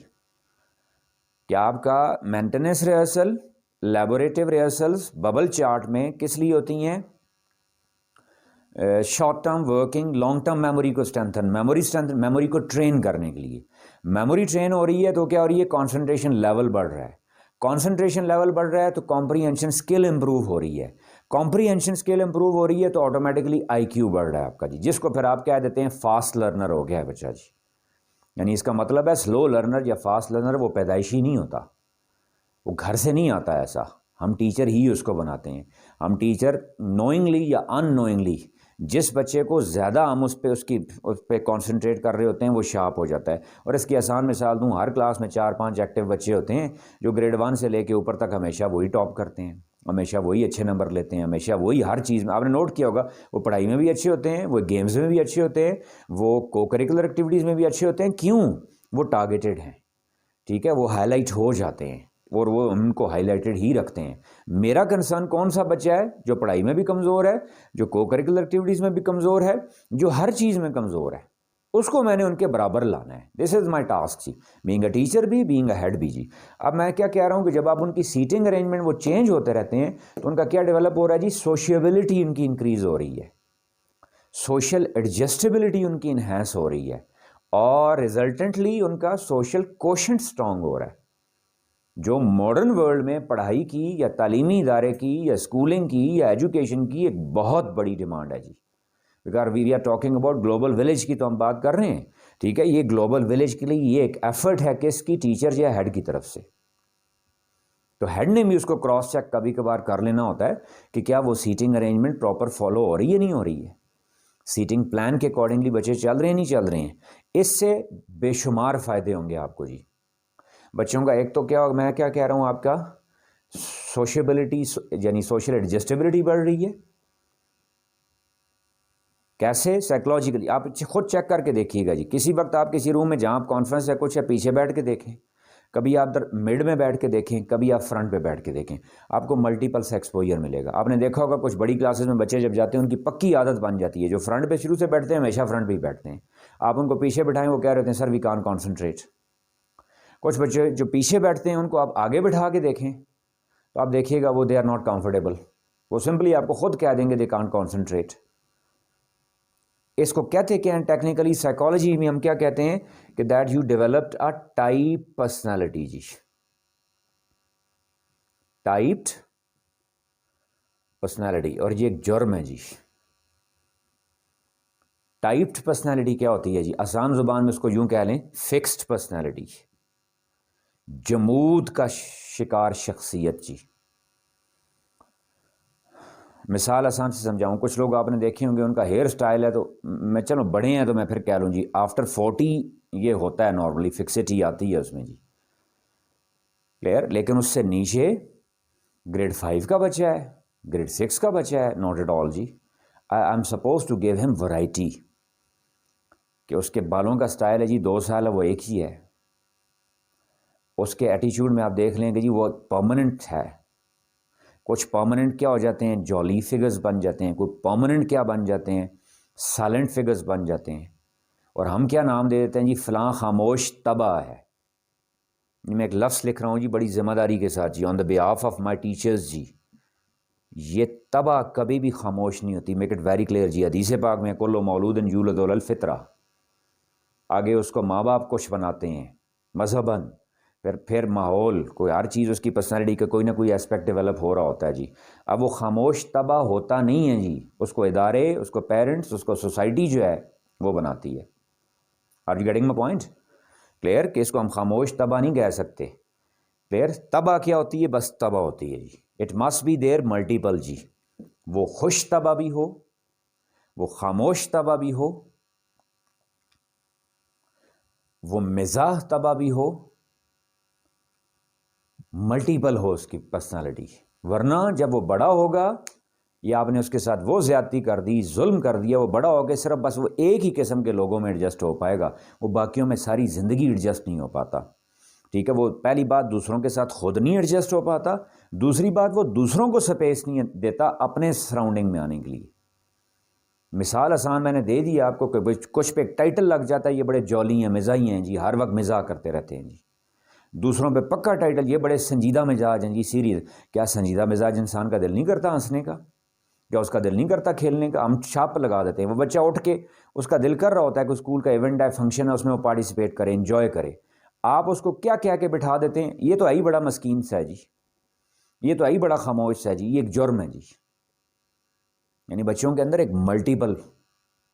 کہ آپ کا maintenance rehearsal, elaborative rehearsals bubble chart میں کس لیے ہوتی ہیں, short term working long term memory کو میموری کو ٹرین کرنے کے لیے میموری ٹرین ہو رہی ہے تو کیا ہو رہی ہے، کانسنٹریشن لیول بڑھ رہا ہے، کانسنٹریشن لیول بڑھ رہا ہے تو کمپریہنشن اسکل امپروو ہو رہی ہے، کمپریہنشن اسکل امپروو ہو رہی ہے تو آٹومیٹکلی آئی کیو بڑھ رہا ہے آپ کا جی، جس کو پھر آپ کہہ دیتے ہیں فاسٹ لرنر ہو گیا ہے بچہ جی۔ یعنی اس کا مطلب ہے سلو لرنر یا فاسٹ لرنر وہ پیدائشی نہیں ہوتا، وہ گھر سے نہیں آتا ایسا، ہم ٹیچر ہی اس کو بناتے ہیں۔ ہم ٹیچر نوئنگلی یا ان نوئنگلی جس بچے کو زیادہ ہم اس پہ کانسنٹریٹ کر رہے ہوتے ہیں وہ شارپ ہو جاتا ہے۔ اور اس کی آسان مثال دوں، ہر کلاس میں 4-5 ایکٹیو بچے ہوتے ہیں جو گریڈ 1 سے لے کے اوپر تک ہمیشہ وہی ٹاپ کرتے ہیں، ہمیشہ وہی اچھے نمبر لیتے ہیں، ہمیشہ وہی ہر چیز میں۔ آپ نے نوٹ کیا ہوگا وہ پڑھائی میں بھی اچھے ہوتے ہیں، وہ گیمز میں بھی اچھے ہوتے ہیں، وہ کو کریکولر ایکٹیویٹیز میں بھی اچھے ہوتے ہیں۔ کیوں؟ وہ ٹارگیٹڈ ہیں، ٹھیک ہے، وہ ہائی لائٹ ہو جاتے ہیں اور وہ ان کو ہائی لائٹڈ ہی رکھتے ہیں۔ میرا کنسرن کون سا بچہ ہے جو پڑھائی میں بھی کمزور ہے، جو کو کریکولر ایکٹیویٹیز میں بھی کمزور ہے، جو ہر چیز میں کمزور ہے، اس کو میں نے ان کے برابر لانا ہے۔ دس از مائی ٹاسک جی، بینگ اے ٹیچر بھی، بینگ اے ہیڈ بھی جی۔ اب میں کیا کہہ رہا ہوں کہ جب آپ ان کی سیٹنگ ارینجمنٹ وہ چینج ہوتے رہتے ہیں تو ان کا کیا ڈیولپ ہو رہا ہے جی، سوشیبلٹی ان کی انکریز ہو رہی ہے، سوشل ایڈجسٹیبلٹی ان کی انہینس ہو رہی ہے، اور ریزلٹنٹلی ان کا سوشل کوشنٹ اسٹرانگ ہو رہا ہے۔ جو ماڈرن ورلڈ میں پڑھائی کی یا تعلیمی ادارے کی یا اسکولنگ کی یا ایجوکیشن کی ایک بہت بڑی ڈیمانڈ ہے جی، because we are talking about global village کی تو ہم بات کر رہے ہیں، ٹھیک ہے۔ یہ گلوبل ولیج کے لیے یہ ایک ایفرٹ ہے کس کی، ٹیچر یا ہیڈ کی طرف سے۔ تو ہیڈ نے بھی اس کو کراس چیک کبھی کبھار کر لینا ہوتا ہے کہ کیا وہ سیٹنگ ارینجمنٹ پراپر فالو ہو رہی ہے نہیں ہو رہی ہے، سیٹنگ پلان کے اکارڈنگلی بچے چل رہے ہیں نہیں چل رہے ہیں۔ اس سے بے شمار فائدے ہوں گے آپ کو جی بچوں کا۔ ایک تو کیا میں کیا کہہ رہا ہوں، آپ کا سوشیبلٹی یعنی سوشل ایڈجسٹیبلٹی بڑھ رہی ہے۔ کیسے؟ سائیکلوجیکلی آپ خود چیک کر کے دیکھیے گا جی، کسی وقت آپ کسی روم میں جہاں آپ کانفرنس ہے کچھ ہے پیچھے بیٹھ کے دیکھیں، کبھی آپ مڈ میں بیٹھ کے دیکھیں، کبھی آپ فرنٹ پہ بیٹھ کے دیکھیں، آپ کو ملٹیپل ایکسپوجر ملے گا۔ آپ نے دیکھا ہوگا کچھ بڑی کلاسز میں بچے جب جاتے ہیں ان کی پکی عادت بن جاتی ہے، جو فرنٹ پہ شروع سے بیٹھتے ہیں ہمیشہ فرنٹ پہ ہی بیٹھتے ہیں۔ آپ ان کو پیچھے بٹھائیں وہ کہہ رہے ہیں سر وی کان کانسنٹریٹ۔ کچھ بچے جو پیچھے بیٹھتے ہیں ان کو آپ آگے بٹھا کے دیکھیں تو آپ دیکھیے گا وہ دے آر ناٹ کمفرٹیبل، وہ سمپلی آپ کو خود کہہ دیں گے دے کانٹ کانسنٹریٹ۔ اس کو کہتے کیا ہیں ٹیکنیکلی سائیکالوجی میں ہم کیا کہتے ہیں کہ that you developed a type personality جی، ٹائپڈ پرسنالٹی، اور یہ ایک جرم ہے جی۔ ٹائپڈ پرسنالٹی کیا ہوتی ہے جی، آسان زبان میں اس کو یوں کہہ لیں فکسڈ پرسنالٹی، جمود کا شکار شخصیت جی۔ مثال آسان سے سمجھاؤں، کچھ لوگ آپ نے دیکھے ہوں گے ان کا ہیئر سٹائل ہے تو میں چلو بڑے ہیں تو میں پھر کہہ لوں جی آفٹر 40 یہ ہوتا ہے نارملی، فکسٹی آتی ہے اس میں جی، کلیئر۔ لیکن اس سے نیچے گریڈ 5 کا بچہ ہے، گریڈ 6 کا بچہ ہے، ناٹ ایٹ آل جی۔ I am suppose to give them variety, کہ اس کے بالوں کا سٹائل ہے جی 2 سال ہے وہ ایک ہی ہے، اس کے ایٹیچیوڈ میں آپ دیکھ لیں کہ جی وہ پرماننٹ ہے۔ کچھ پرماننٹ کیا ہو جاتے ہیں، جولی فگرز بن جاتے ہیں، کوئی پرماننٹ کیا بن جاتے ہیں، سائلنٹ فگرز بن جاتے ہیں، اور ہم کیا نام دے دیتے ہیں جی فلاں خاموش طبع ہے۔ میں ایک لفظ لکھ رہا ہوں جی بڑی ذمہ داری کے ساتھ جی، آن دا بیہاف آف مائی ٹیچرز جی، یہ طبع کبھی بھی خاموش نہیں ہوتی، میک اٹ ویری کلیئر جی۔ حدیث پاک میں کل مولود یولد علی الفطرہ، آگے اس کو ماں باپ کچھ بناتے ہیں مذہباً، پھر ماحول، کوئی ہر چیز اس کی پرسنالٹی کا کوئی نہ کوئی ایسپیکٹ ڈیولپ ہو رہا ہوتا ہے جی۔ اب وہ خاموش طبع ہوتا نہیں ہے جی، اس کو ادارے، اس کو پیرنٹس، اس کو سوسائٹی جو ہے وہ بناتی ہے۔ Are you getting my point? Clear کہ اس کو ہم خاموش طبع نہیں کہہ سکتے۔ کلیئر؟ طبع کیا ہوتی ہے؟ بس طبع ہوتی ہے جی، it must be there multiple جی، وہ خوش طبع بھی ہو، وہ خاموش طبع بھی ہو، وہ مزاح طبع بھی ہو، ملٹیپل ہو اس کی پرسنالٹی۔ ورنہ جب وہ بڑا ہوگا یا آپ نے اس کے ساتھ وہ زیادتی کر دی، ظلم کر دیا، وہ بڑا ہو کے صرف بس وہ ایک ہی قسم کے لوگوں میں ایڈجسٹ ہو پائے گا، وہ باقیوں میں ساری زندگی ایڈجسٹ نہیں ہو پاتا، ٹھیک ہے۔ وہ پہلی بات دوسروں کے ساتھ خود نہیں ایڈجسٹ ہو پاتا، دوسری بات وہ دوسروں کو سپیس نہیں دیتا اپنے سراؤنڈنگ میں آنے کے لیے۔ مثال آسان میں نے دے دی آپ کو کہ کچھ پہ ایک ٹائٹل لگ جاتا ہے یہ بڑے جولی ہیں، مزاحی ہیں جی، ہر وقت مزاح کرتے رہتے ہیں جی۔ دوسروں پہ پکا ٹائٹل یہ بڑے سنجیدہ مزاج ہیں جی، سیریس۔ کیا سنجیدہ مزاج انسان کا دل نہیں کرتا ہنسنے کا؟ کیا اس کا دل نہیں کرتا کھیلنے کا؟ ہم چھاپ لگا دیتے ہیں. وہ بچہ اٹھ کے اس کا دل کر رہا ہوتا ہے کہ اسکول کا ایونٹ ہے، فنکشن ہے، اس میں وہ پارٹیسپیٹ کرے، انجوائے کرے. آپ اس کو کیا کہہ کے بٹھا دیتے ہیں؟ یہ تو آئی بڑا مسکین سا ہے جی، یہ تو آئی بڑا خاموش سا ہے جی، یہ ایک جرم ہے جی. یعنی بچوں کے اندر ایک ملٹیپل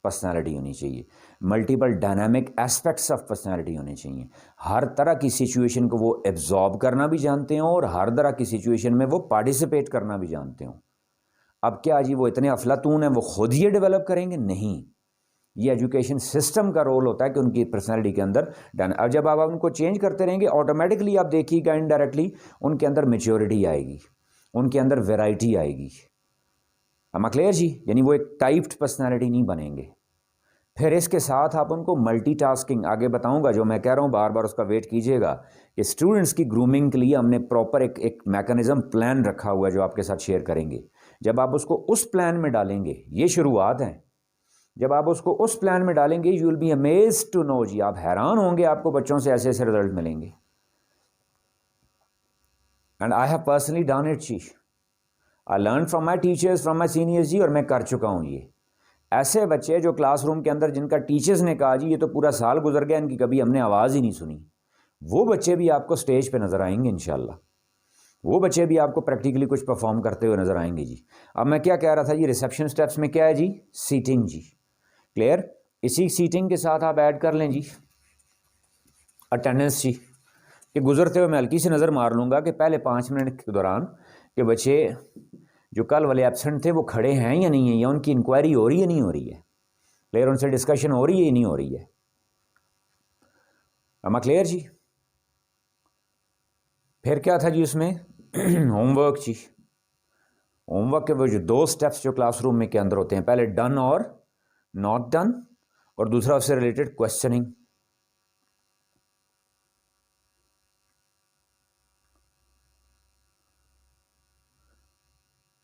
پرسنالٹی ہونی چاہیے، multiple dynamic aspects of personality ہونے چاہیے. ہر طرح کی سچویشن کو وہ ایبزارب کرنا بھی جانتے ہوں اور ہر طرح کی سچویشن میں وہ پارٹیسپیٹ کرنا بھی جانتے ہوں. اب کیا جی وہ اتنے افلاطون ہیں وہ خود یہ ڈیولپ کریں گے؟ نہیں، یہ ایجوکیشن سسٹم کا رول ہوتا ہے کہ ان کی پرسنالٹی کے اندر اب جب آپ ان کو چینج کرتے رہیں گے آٹومیٹکلی آپ دیکھیے گا انڈائریکٹلی ان کے اندر میچیورٹی آئے گی، ان کے اندر ویرائٹی آئے گی. کلیئر جی؟ یعنی وہ ایک ٹائپڈ پرسنالٹی نہیں بنیں گے. پھر اس کے ساتھ آپ ان کو ملٹی ٹاسکنگ، آگے بتاؤں گا جو میں کہہ رہا ہوں بار بار اس کا ویٹ کیجیے گا کہ اسٹوڈنٹس کی گرومنگ کے لیے ہم نے پراپر ایک میکانزم پلان رکھا ہوا ہے جو آپ کے ساتھ شیئر کریں گے. جب آپ اس کو اس پلان میں ڈالیں گے، یہ شروعات ہیں، جب آپ اس کو اس پلان میں ڈالیں گے you will be amazed to know, جی آپ حیران ہوں گے آپ کو بچوں سے ایسے ایسے رزلٹ ملیں گے. And I have personally done it جی، I learn from my teachers, from my seniors جی، اور میں کر چکا ہوں. یہ ایسے بچے جو کلاس روم کے اندر جن کا ٹیچرز نے کہا جی یہ تو پورا سال گزر گیا ان کی کبھی ہم نے آواز ہی نہیں سنی، وہ بچے بھی آپ کو سٹیج پہ نظر آئیں گے انشاءاللہ. وہ بچے بھی آپ کو پریکٹیکلی کچھ پرفارم کرتے ہوئے نظر آئیں گے جی. اب میں کیا کہہ رہا تھا جی، ریسیپشن سٹیپس میں کیا ہے جی؟ سیٹنگ جی. کلیئر؟ اسی سیٹنگ کے ساتھ آپ ایڈ کر لیں جی اٹینڈنس جی، کہ گزرتے ہوئے میں ہلکی سے نظر مار لوں گا کہ پہلے 5 منٹ کے دوران کہ بچے جو کل والے ایبسنٹ تھے وہ کھڑے ہیں یا نہیں ہیں، یا ان کی انکوائری ہو رہی ہے نہیں ہو رہی ہے، کلیئر؟ ان سے ڈسکشن ہو رہی ہے یا نہیں ہو رہی ہے. کلیئر جی؟ پھر کیا تھا جی اس میں؟ ہوم ورک جی. ہوم ورک کے وہ جو 2 سٹیپس جو کلاس روم میں کے اندر ہوتے ہیں، پہلے ڈن اور ناٹ ڈن، اور دوسرا اس سے ریلیٹڈ کوشچننگ.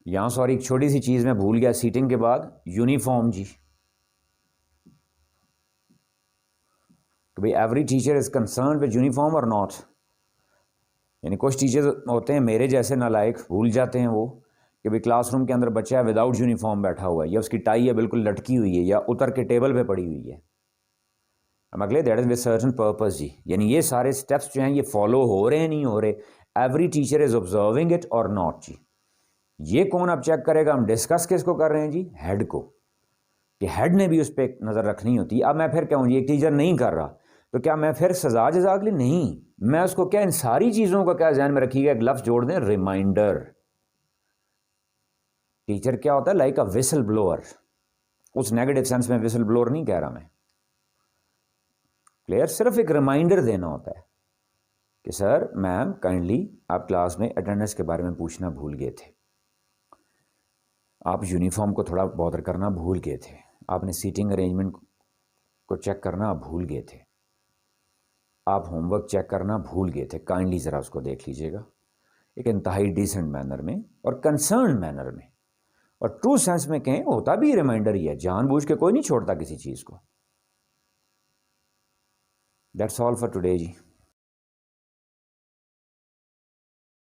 یہاں سوری ایک چھوٹی سی چیز میں بھول گیا سیٹنگ کے بعد، یونیفارم جی. کہ بھائی every teacher is concern with uniform اور ناٹ. یعنی کچھ ٹیچر ہوتے ہیں میرے جیسے نالائق، بھول جاتے ہیں وہ کہ بھائی کلاس روم کے اندر بچہ ہے وداؤٹ یونیفارم بیٹھا ہوا ہے، یا اس کی ٹائی ہے بالکل لٹکی ہوئی ہے، یا اتر کے ٹیبل پہ پڑی ہوئی ہے. اگلے that is with certain purpose جی. یعنی یہ سارے اسٹیپس جو ہیں یہ فالو ہو رہے ہیں نہیں ہو رہے، every teacher is observing it اور ناٹ جی. یہ کون اب چیک کرے گا؟ ہم ڈسکس کس کو کر رہے ہیں جی؟ ہیڈ کو، کہ ہیڈ نے بھی اس پہ نظر رکھنی ہوتی ہے. اب میں پھر کہوں جی ایک ٹیچر نہیں کر رہا تو کیا میں پھر سزا جزا کے لیے؟ نہیں، میں اس کو کیا ان ساری چیزوں کا کیا ذہن میں رکھیے گا، ایک لفظ جوڑ دیں، ریمائنڈر. ٹیچر کیا ہوتا ہے؟ لائک اے وسل بلوور. اس نیگیٹو سینس میں وسل بلوور نہیں کہہ رہا میں، کلیئر؟ صرف ایک ریمائنڈر دینا ہوتا ہے کہ سر میم کائنڈلی آپ کلاس میں اٹینڈنس کے بارے میں پوچھنا بھول گئے تھے، آپ یونیفارم کو تھوڑا بادر کرنا بھول گئے تھے، آپ نے سیٹنگ ارینجمنٹ کو چیک کرنا بھول گئے تھے، آپ ہوم ورک چیک کرنا بھول گئے تھے، کائنڈلی ذرا اس کو دیکھ لیجیے گا. ایک انتہائی ڈیسنٹ مینر میں اور کنسرن مینر میں، اور ٹرو سینس میں کہیں ہوتا بھی ریمائنڈر ہی ہے، جان بوجھ کے کوئی نہیں چھوڑتا کسی چیز کو. That's all for today G.